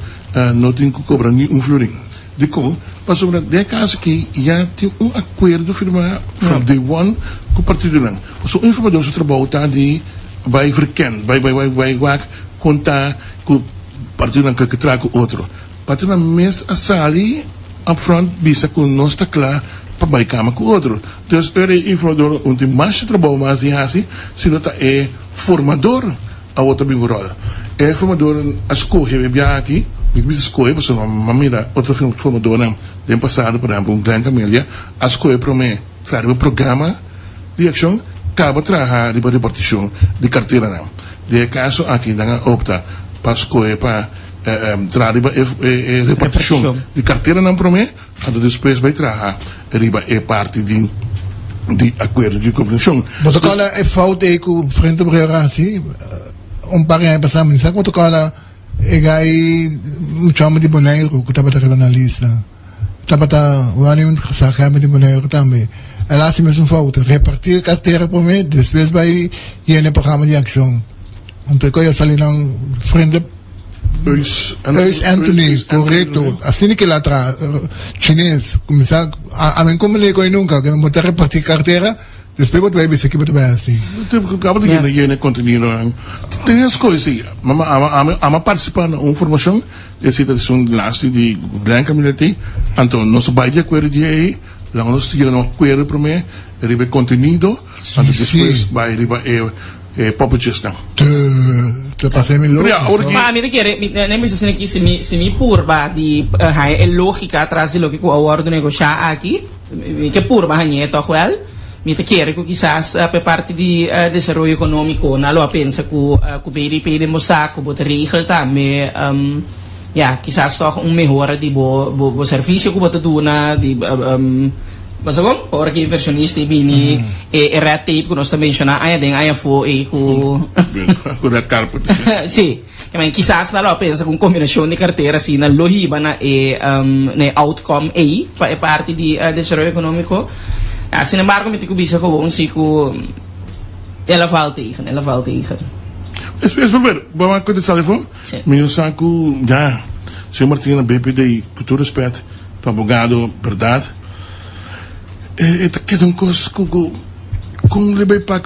não tem que cobrar nenhum florim. De com, mas sobre de caso que já tem acordo firmado from day one com o partido não. Mas o informador se trabalha tá de vai verken, vai contar com o partido não que traz com outro. Partido não mes a sali upfront bisa com nós está claro para vai cama com outro. Então o informador onde mais trabalha mais de assim, se não tá formador a outra bingorola. Formador a escolha bem aqui, me bisa escolha, mas uma mira outro formador do ano passado, por exemplo, Glenn Camelia, a escolha para mim, claro, o programa de ação acaba trabalhar de repartição de carteira não. De caso aqui dá opta para escolha para trabalhar repartição de carteira não para mim, a depois vai trabalhar riba parte de de acordo de compreensão. Botocala é falta aí com frente ao Brasil, parinha aí passar, mas sabe botocala é gai chama de boneiro que estava na lista. Estava o ano que sacava de boneiro também. Ela assim mesmo falta repartir carteira por mim, depois vai ir no programa de ação. Então eu saí na frente Eus Anthony, correto. Assim que lá atrás, chinês, começar a mim como lhe coi nunca, que me botar repartir carteira, depois vou ver se aqui vai assim. Acaba de ir no contenido. Tem as coisas, ama participar na informação, esse é um last de grande comunidade, então nós vai de acordo de aí, lá nós temos um acordo para mim, ele contenido, então depois vai próprio gestão. Te passei me louco. Ma mi chiede, nem me se mi purba di é lógica atrás de lo que o acordo negociar aqui, que purba hanya to qual, mi te chiede que quizás per parte di desarrollo económico, na lo pensa que BDP de mosaco, bot regel também, quizás toch melhora di bo serviço que bota duna di mas agora, para que inversionista bini red tape que nós também mencionamos, aí tem aí fo e com red carpet. Sim, também quizás na pensa com combinação de carteira assim na lohiba na na outcome aí para parte de desenvolvimento econômico. Sin embargo, me tico bisa gewoon siku ela falta aí. Espera ver, vamos com o telefone. Meu saco já, senhor Martina BPD, com todo respeito, advogado, verdade. Het is een kost com lebei para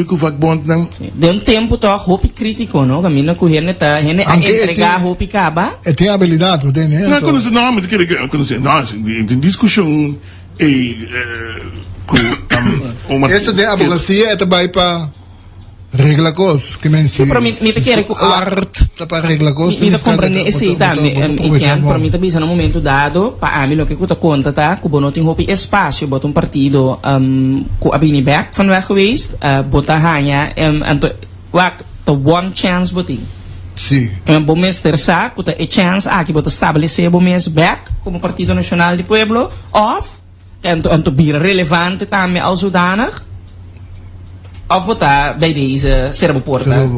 vakbond não de tempo toch hoop crítico não caminho com ele tá ele entregar hoop acaba tem habilidade tem né não quando se não me quando se não em discussão com essa de advocacia é também para regla coisas que men si para mim te quer que arte para regla coisas me compreende esse também para mim também no momento dado para mim o que eu conta tá que não tem hopi espaço bota partido com a Bini back van weg geweest bota hanya wat the one chance boting sim bom mister sa que a chance aqui bota estabelecer bom mes back como Partido Nacional de Pueblo of en to be relevante também ao zodanig of votar bij deze servoporta.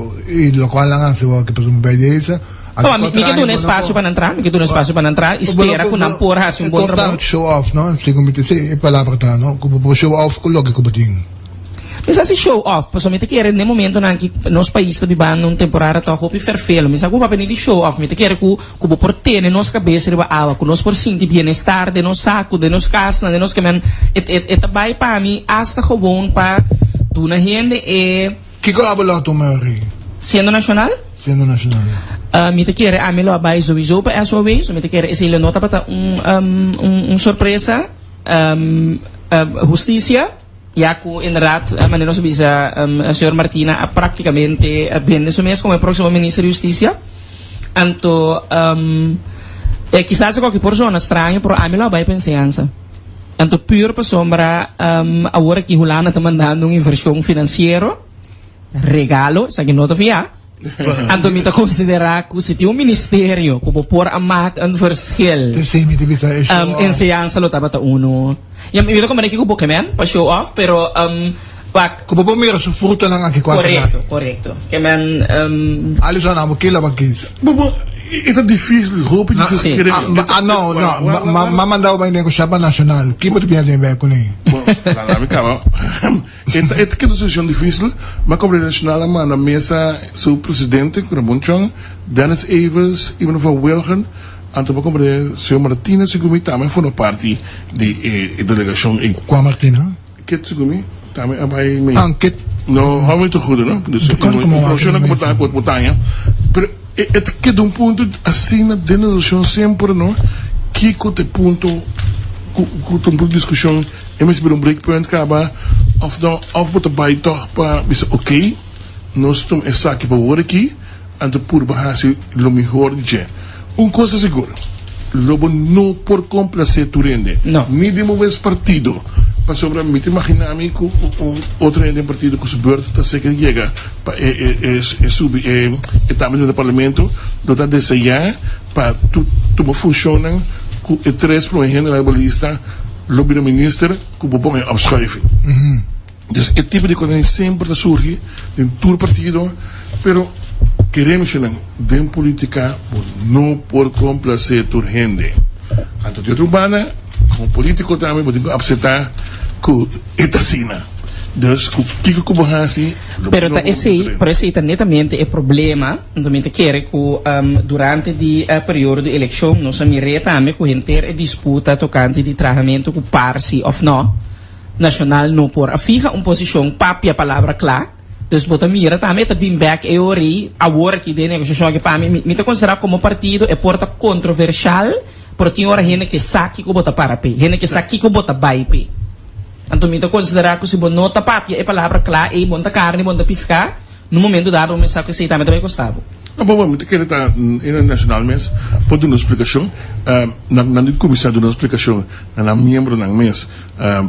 Lo qual lang se que pasum bij deze. Mi che tu un espacio para entrar, espera con un porra un bom trabalho. Show off, no? Segundo me se é palavra tá, no? Como show off com logo que botinho. Mas esse show off, pessoalmente que era no momento que nos países vivendo uma temporada tão roupa ferfelo, mas agora para de show off, me te quero que por ter na nossa cabeça riba água, com nós por sentir bem-estar de nos saco, de nos casa, de nos que men, vai para mim hasta gewoon para tu na gente que colaborou tu Mary sendo nacional me te quer a mim lo vai sowieso para essa vez me te quer esse ele nota para surpresa justiça já que inderdaad maneira nós bisa a senhora Martina praticamente bem isso mesmo como o próximo ministro de Justiça então quizás qualquer pessoa estranho pero a mim lo vai pensar então, puur para sombra, agora que Hulana está mandando uma inversão financeira, regalo, isso aqui não está via. Então, me está considerar que se tem ministério que pode pôr a mat um verschil. Enseñanza lo estava uno. E me vejo como é que eu vou para show off, pero como bom mira su fruta lang aqui correto. Que men alles aan amo kila bagis. É difícil, roupa difícil. Não, mas mandava para negociar para nacional. Que pode vir bem com ele? É que não seja difícil, mas como nacional na mesa seu presidente, Krabunchong, Dennis Evers, Ivan van Wilgen, então como o senhor Martina Segumi também foi parte de delegação. Qual Martina? Que Segumi também vai me. Anket. Não, há muito ruim, não? Funciona como botanha. É que de ponto assim na denominação sempre não que com o ponto de discussão é mais um breakpoint acaba of botar bij toch para dizer ok nós estamos essa aqui para o aqui então por baixo lo melhor de coisa segura logo não por complacer tu rende nem de mover partido para sobre mim te imaginar mim com outro partido que o Berto está cerca de chegar subir estamos no parlamento do está desejar para tudo funcionar com três para o generalista lobby de minister, kubobong en afschuiving. Dus het type de coisa sempre te surgir de un tour partido, pero queremos que den política no por complacer tu gente. Anto de urbana, como político também, pode aceitar que etasina. Dus kiko kubohasi. Pero por esse netamente é problema, netamente quer que durante di período de eleição nós mireta também com gente disputa tocante de tratamento com parsi of no nacional no por a fija posição papia palavra clara. Dus bota mira também tá bem back e ori a work de negociação que para mim me considerar como partido é porta controversial, porque tem hora gente que saque que bota para p, gente que saque que bota by p. Então, me considerar que se você não está papia, é palavra clara, e monta carne, monta piscar, no momento dado, o mensagem que você também vai custar. Bom, me quer estar internacional, mas pode uma explicação, na comissão de uma explicação, na membro ng mes,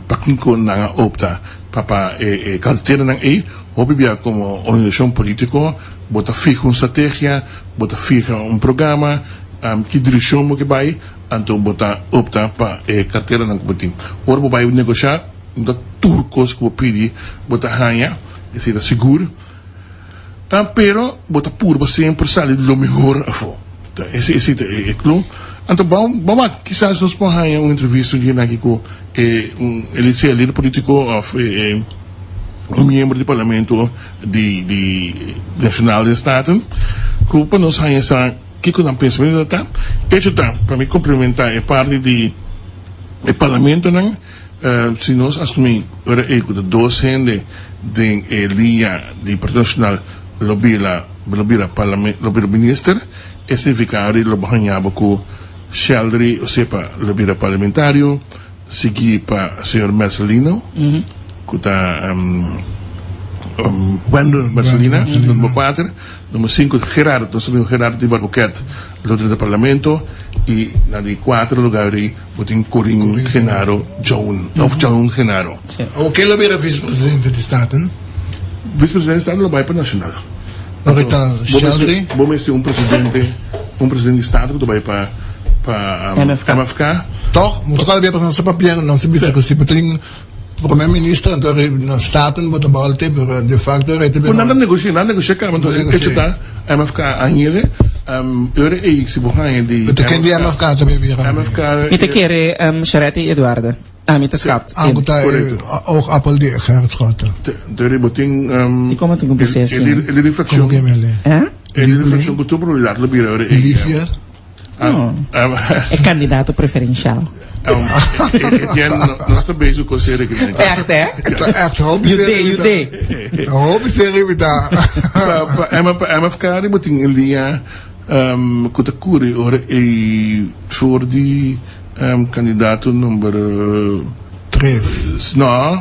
pakin ko na opta, papa carteira ng obvia como organização política, bota fixa uma estratégia, bota fixa programa, que direção mo que vai, então bota opta para carteira ng combatim. Ora mo vai negociar da turcos que pedi bota hanha e será seguro pero bota purba sempre sale lo melhor a fo esse é claro então vamos quizás nos pôr hanha uma entrevista de aqui com ele é líder político of membro do parlamento de nacional de estado que para nós hanha sa que com um pensamento tá isso tá para me complementar é parte de parlamento não se nós assumimos de dois gente de linha de Partido Nacional lobby parlamento lobby minister é significa que lo banhava com Sheldry ou seja lobby parlamentário seguir para senhor Marcelino que está Wendel Marcelina número 4 número 5 Gerardo nós sabemos Gerardo de Barboquete lobby do parlamento e na de 4 lugares botin Corin Genaro John Genaro. O que ele era vice-presidente de Staten? Vice-presidente de Staten lo vai para nacional. Ahorita Sheldry? Vamos ter um presidente de Estado que vai para MFK. Toch, moet ook alweer pas papier não se bisa que se botin primeiro-ministro então na Staten bota balte pero de facto é tipo. Nada negociar cara, então ele está MFK ainda. Ure e se bohanha di Betekent die MFK te beberen? MFK Ite kere Charette Eduardo. Met schapt. Aanguta oogappel die Gerrit Schotten. De boting die komen te een proces. Ele reflexão. Ele reflexão que tu probabilidade lo bira ure. Liefje. É candidato preferencial. Nós estamos bem com você aqui. Echt hè? Echt hoop je. Hoop je MFK die boting Elia Kutakuri ore e voor die candidato numero 3. No,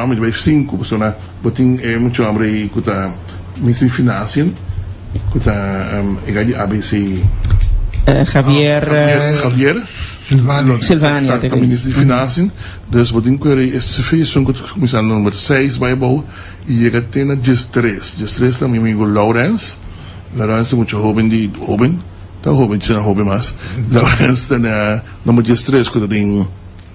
met bij 5 persona boting muito amre kuta ministro de financiën kuta egadi ABC Javier Silvani ministro de financiën dus boting query is sufficiënt com comissário número 6 vai bom e chega até na GIS 3 também amigo Lawrence é muito jovem tá jovem mas Lawrence tá no GIS 3 quando tem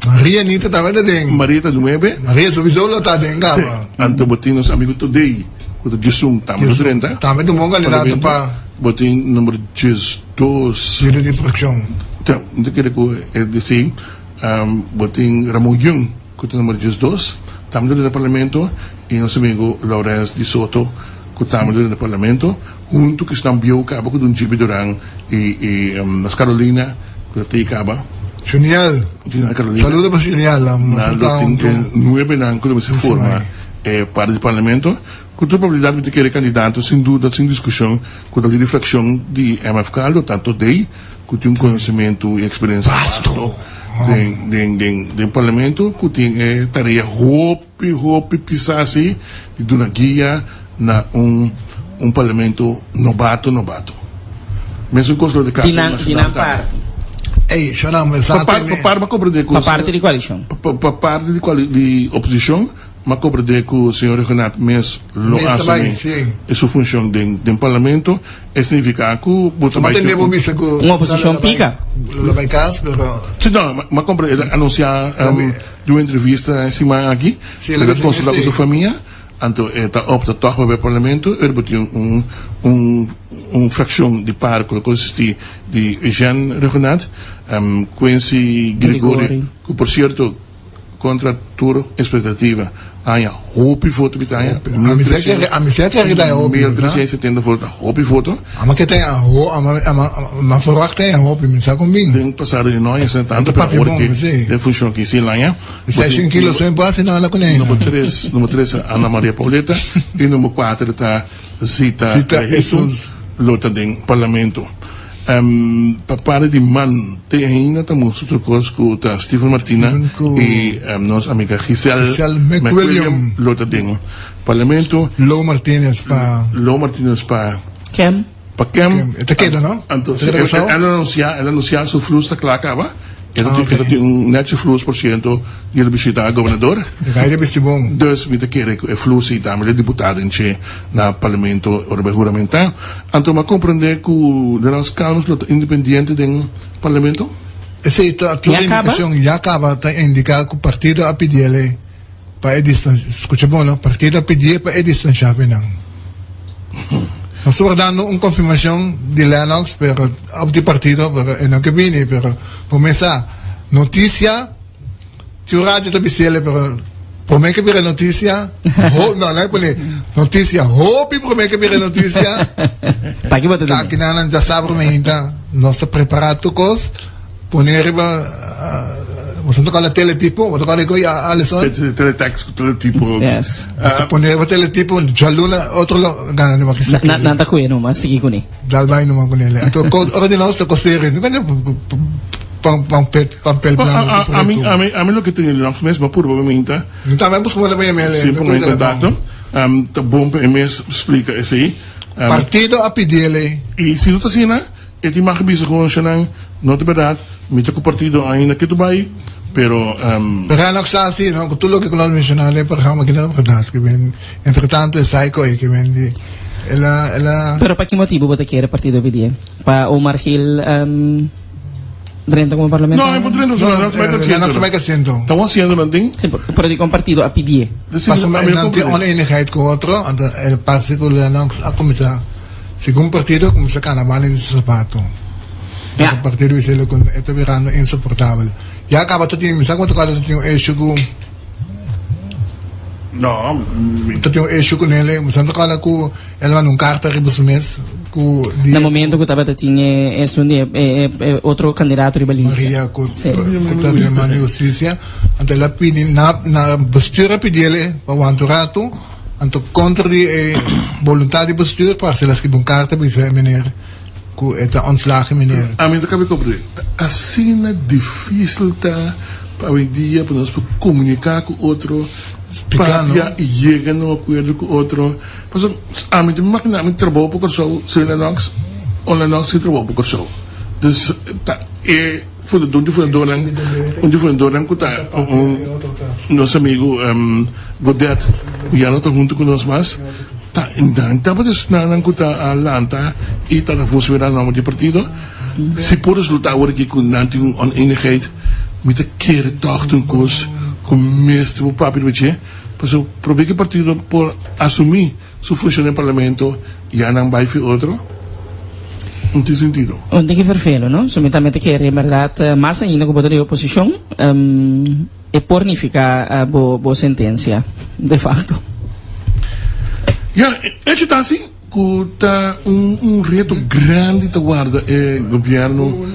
Maria niet tá vendo ding Maria tá 9 Maria sowieso lá tá ding gaba anto botin nos amigo today quando GIS também 30 também do monga ali pa botin número GIS 2 de infração então não quero que é dizer botin Ramon Jung que número GIS 2 também do parlamento e nosso amigo Lawrence de Soto que também do parlamento junto que estão bio cabo com um Jibi Durang e nas Carolina que tem cabo Genial. Saludos para Genial. Nueve anos quando se forma para o parlamento com toda probabilidade de querer candidato sem dúvida sem discussão com a reflexão de MFK tanto dei que tem conhecimento e experiência vasto de parlamento que tem tarefa hope pisasi de dar guia na parlamento novato mesmo coisa de caso nacional parte Ei, já não, mas para compreender para parte de coalição para parte de oposição ma compreender que o senhor Renato Mes lo Mes também, assume sim. e sua função do parlamento, significa que o Mas tem nem vista que Uma oposição pica. Lo vai caso, pero não, mas compreender anunciar de uma entrevista em cima aqui, Sim, ele ele vai consultar com sua família, então está opta toch para o parlamento, ele botou fração de par que consiste de Jean Renato, Quincy Grigori, que por certo contra toda expectativa. Há hoop voto bitanha. a miséria que dá hoop, 1370 voto hoop voto. mas que tem a mas verwacht tem a hoop, mas sabe combina. Den passado de nós, é tanto papi para bom, que sim. de função que se lá, né? 6 quilos sem base não ela com ele. Número 3 Ana Maria Pauleta e número 4 está Zita Jesus, lota do parlamento. Para de man tem ainda estamos outro coisa com a Stephen Martina e nossa amiga Giselle McWilliam lota do parlamento. Lou Martinez para Kem? Para Kem Esta queda, não? então ela anuncia seu fluxo está claro acaba. Ela tem net fluxo por cento e ele visita a governador. Ga je best bom. Dus we keren fluxo e também deputado em che na parlamento regulamentar. Então mas compreender que nós canos independente do parlamento. Essa é a tua indicação já acaba tá indicar que o partido a pedir para edição. Escuta bom, não? Partido a pedir para edição chave não. Nós estamos dando uma confirmação de Lennox, pero o partido, pero não que vem, pero começa notícia, o rádio está dizendo, pero promete que vira notícia, não é por notícia, hope promete que vira notícia. Tá aqui bota. Tá aqui na já sabe ainda, nós está preparado coisa, poner você toca na teletipo, você toca com a Alisson. Teletext, teletipo. Yes. Você poner o teletipo, já luna outro gana de makisaki. Nanta ko yun, mas sige ko ni. Dalbay naman ko nila. Ito, ordinaos na kosere. Hindi kanya pampel blanco. A mim lo que tem lá mesmo provavelmente. Então, vamos como na ML. Sim, por meio contato. Tá bom para MS explica isso aí. Partido a pedir e se não está assim, né? Ele tem mais bisa com o não é verdade. Mita com o partido ainda que tu vai, pero pero não está assim, não. Tudo que nós mencionamos para cá, mas que não é verdade. Que vem, entretanto, é psycho e que vem de ela. Pero pa que motivo você quer partido pedir? Pa Omar Gil renta como parlamento? Não, é por dentro, não se vai casinto. Estão haciendo não tem? Sim, pero de um partido a pedir. Mas não tem uma unidade com outro, o partido não a começar. Segundo partido, começa a carnaval de sapato. Yeah. O partido está virando insuportável. Já acaba de ter, sabe quanto cara tem um eixo com. Não, tem um eixo com ele, mas quanto cara com ele vai num carta ribos mês com. No momento que estava tinha é outro candidato ribalista. Maria com também mani justiça, ante ela pedi na postura pedile para o anturato, ante contra de vontade de postura para se las que bom carta para ser meneer. Esta ontslagen meneer. A mim acabei de compreender. Assim é difícil tá para hoje dia para nós comunicar com outro, para chegar no acordo com outro. Mas a mim também máquina me trabalho por corso, se Lennox, ou Lennox se trabalho por corso. Dus tá foi fundador que tá nosso amigo Godet, já não está junto com nós mais. Tá, então mas não cuta a lanta e tá na função nome de partido. Se por resultar agora que com não tem oneenigheid, met de keer toch een koers com mesmo papi do che, pois eu probeer que partido por assumir sua função no parlamento e não vai vir outro. Não tem sentido. Não tem que vervelo, não? Somente que em verdade, mais ainda que botar de oposição, é pornificar a boa sentença, de facto. Ja, é que tá assim, que tá reto grande da guarda governo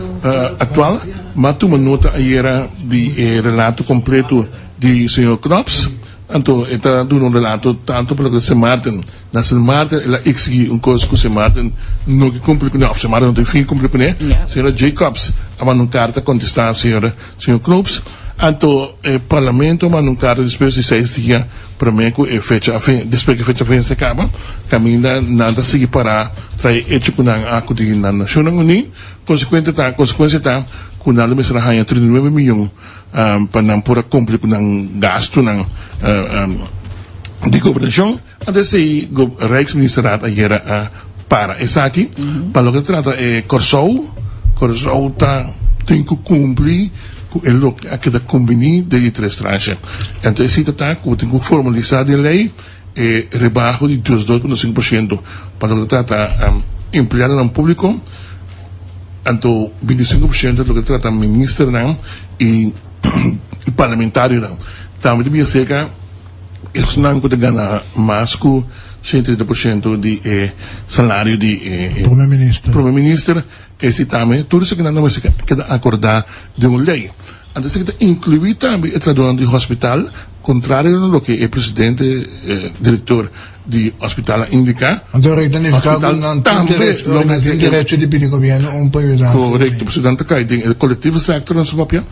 atual, mas tu uma nota aí era de relato completo de senhor Knops, então está dando relato tanto pelo que se Martin, na se Martin ela exige coisa que se Martin não que cumpre com, se Martin não tem fim cumpre com né, senhora Jacobs, a uma carta contestar senhor Knops. Então, o parlamento mas num cargo depois de 6 dias para mim que fecha a fim depois que fecha a fim se acaba caminha nada seguir para trazer hecho com a acudir na Nações Unidas consequência tá com nada me será 39 milhões para não por cumprir com gasto de governação, até se Rijksministerraad agera para essa aqui, para o que trata Corsou tem que cumprir com o que da combine de três tranches. Então, esse está que tem que formalizar a lei rebaixo de 2,5% para o que trata empregado no público, então 25% do que trata ministro e parlamentário não. Também devia ser que eles não podem ganhar mais que 130% de salário de primeiro-ministro. Esse também, tudo isso que não vai ser acordar de uma lei. Então, se incluir também o trabalho de hospital, contrário a lo que o presidente, diretor do hospital indica. Então, também direito de pedir governo para ajudar. Correto, presidente cai o coletivo sector na sua papel,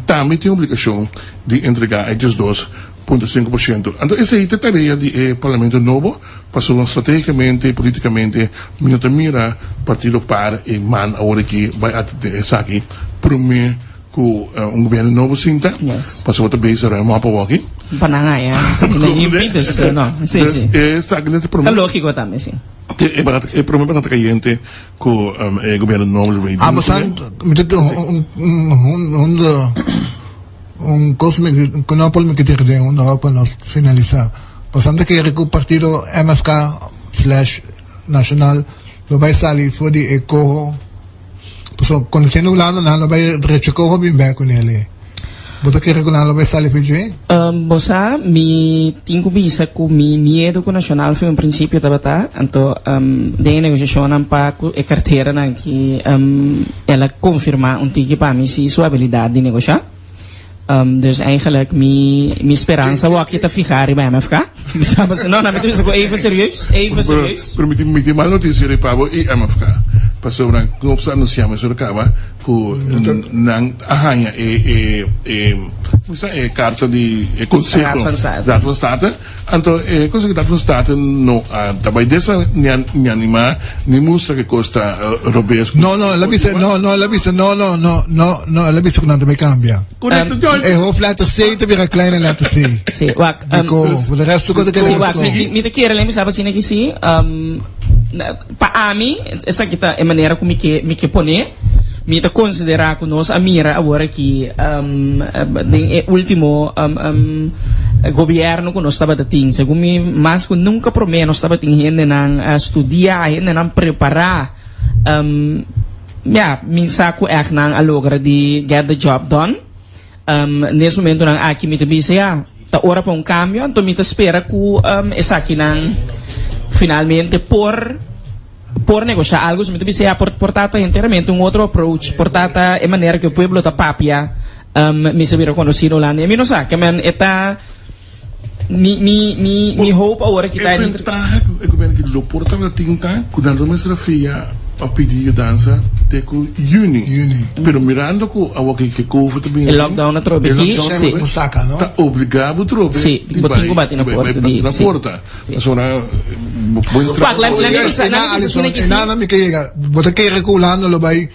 também tem a obrigação de entregar esses 2,5%. Então, essa é a tarefa do Parlamento Novo, passou estrategicamente, politicamente, mira partido par e man agora que vai até essa aqui, primeiro com governo novo sinta, passou outra vez a uma aqui. Pananga ya, impidos, no, sim. Está aqui dentro é lógico também, sim. É problema para caliente com o governo novo. Mas coisa que não pode me quitar de não para nós finalizar. Passando que o partido MFK/Nacional lo vai sair for de eco. Então, quando se não lo vai rechecar bem bem com ele. Bota que regular lo vai sair fyrir? Bosa mi tenho vista com mi medo com nacional foi um princípio da bata, então de negociação para a carteira na que ela confirma tique para mim se sua habilidade de negociar. Dus eigenlijk mijn esperança o aqui tá ficar bij MFK. Não, não, mas even serieus. Permite mal notícia de Pablo e MFK. Passou na Globo anunciamos o acaba com nang ahanya carta de conselho da Estado. Então, coisa que da Estado não também dessa nem anima nem mostra que custa robes. Não, ela disse não, ela disse que não também cambia. Correto. Hoofdletter C te weer een kleine letter C. Sim, wak. Voor de rest ook dat sim, wak. Me te querer lembrar sabe assim que sim. Para mim, essa aqui tá a maneira como me que pone. Me te considerar conosco a mira agora que o último governo que nós estava tendo, segundo mim, mas que nunca por menos estava tendo a estudar, a preparar. Min saco é que a logra de get the job done. Nesse momento aqui me te disse tá hora para cambio, então me te espera que essa aqui finalmente por negociar algo, me te disse portanto inteiramente outro approach, portanto é maneira que o povo tá papia me se vira conhecido lá, e me não sabe que man eta me hope agora que tá entre o governo que lo porta na tinta, quando a administração a pedir dança até com Juni. Pero mirando com a que COVID também. O lockdown na trobe aqui, sim. Está obrigado a trobe. Sim, botinho bate na porta. Na porta. Mas ora, bom trabalho. Nada me queda. Bota que regulando lo vai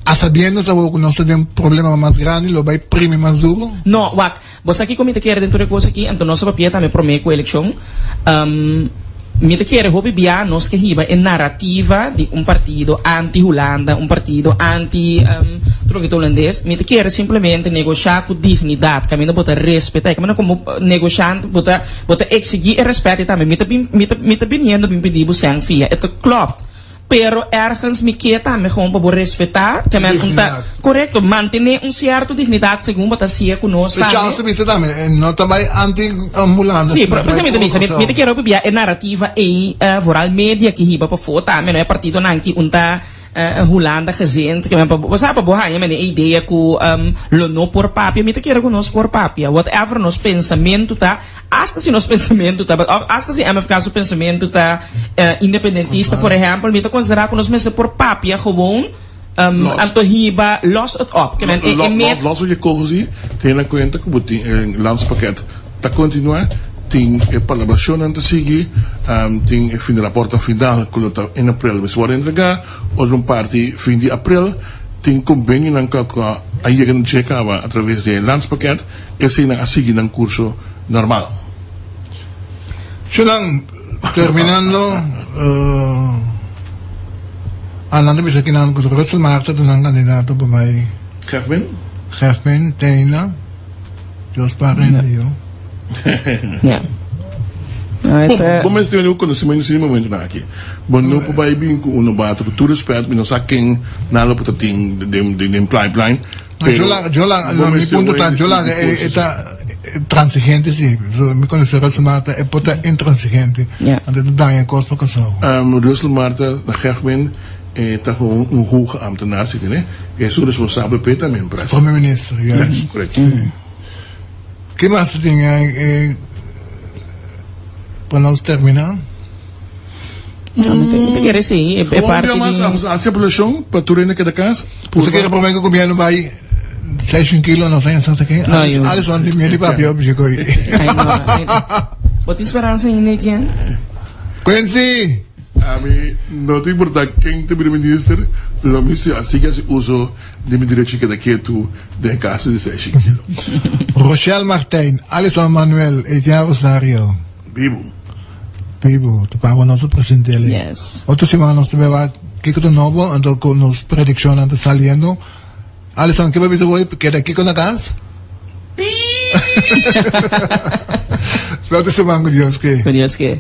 a sabiendo que nós temos problema mais grande, lo vai prime mais duro. Não, wak. Você aqui como te quer dentro de coisa aqui, então nossa papia também promete com a eleição. Me te quer hobby bia nos que hiba a narrativa de partido anti-Holanda, partido anti holandês. Me te quer simplesmente negociar com dignidade, que a minha bota respeitar, que a minha como negociante bota exigir e respeito também. Me te viniendo bem pedir sem fia. Esto klopt. Pero ergens me quer também como para respeitar, que a minha correto, manter certa dignidade segundo a cia conosco. Já se vê também, não também anti-Holanda. Sim, precisamente me te quero pedir a narrativa e vooral media que hiba para foto, também não é partido não que Holanda gezien, que você sabe bohanha, mas a ideia que lo no por papia, me te quero conosco por papia, whatever nos pensamento tá, hasta se nos pensamento tá, hasta se MFK su pensamento tá independentista, por exemplo, me te considerar que nos pensa por papia gewoon anto hiba los het op, que los o je cozy, tem na conta que botin landspakket, tá continuar tem a parlabação antes de seguir, tem fim de rapport final que em abril vai ser entregar, outra parte fim de abril tem convênio na qual a gente chegava através do landspakket e se a seguir no curso normal. Siya lang, terminando, alam na bisa kinahan ko sa Russell Marta, ito ng kandidato pa may Kevin? Jeffman, Tina, Diyos pa rin, yun. Yeah. Alright, Bom, mas tem um conhecimento sim momento na aqui. Bom, não po ba ibig ko uno ba to tu respeito mino sa king nalo po ting dem pipeline. Yo lang, mi punto ta, yo lang, eta transigente, sí. So, mi conoce Russell Marta, è pota intransigente. Yeah. En dat dan je kost pa kaso. Russell Marta, na Gerwin, tá com hoge ambtenaar zitten, né? É so responsável per também press. Primeiro ministro, yes. Correto. Que mais tem para nós terminar? Te quiere sí, é parte Mas a população para tu rene cada casa. Porque quer para mim que o governo vai 6 kilo não sai Santa Quem. Alles on die meer papi op je gooi. Wat is esperança ainda, Etienne? Quincy. A mim, não tem importância quem te primeiro-ministro, lo mismo assim que se uso de me direito que daqui tu de casa de 6 kilo. Rochelle Martin, Alison Manuel, Etienne Rosario. Vivo, te pago nosso presidente. Yes. Otra semana nos va que de nuevo, ando con nos predicciones ando saliendo. Alison, ¿qué me dice hoy? ¿Queda aquí con la casa? Otra semana, Dios que. Dios que.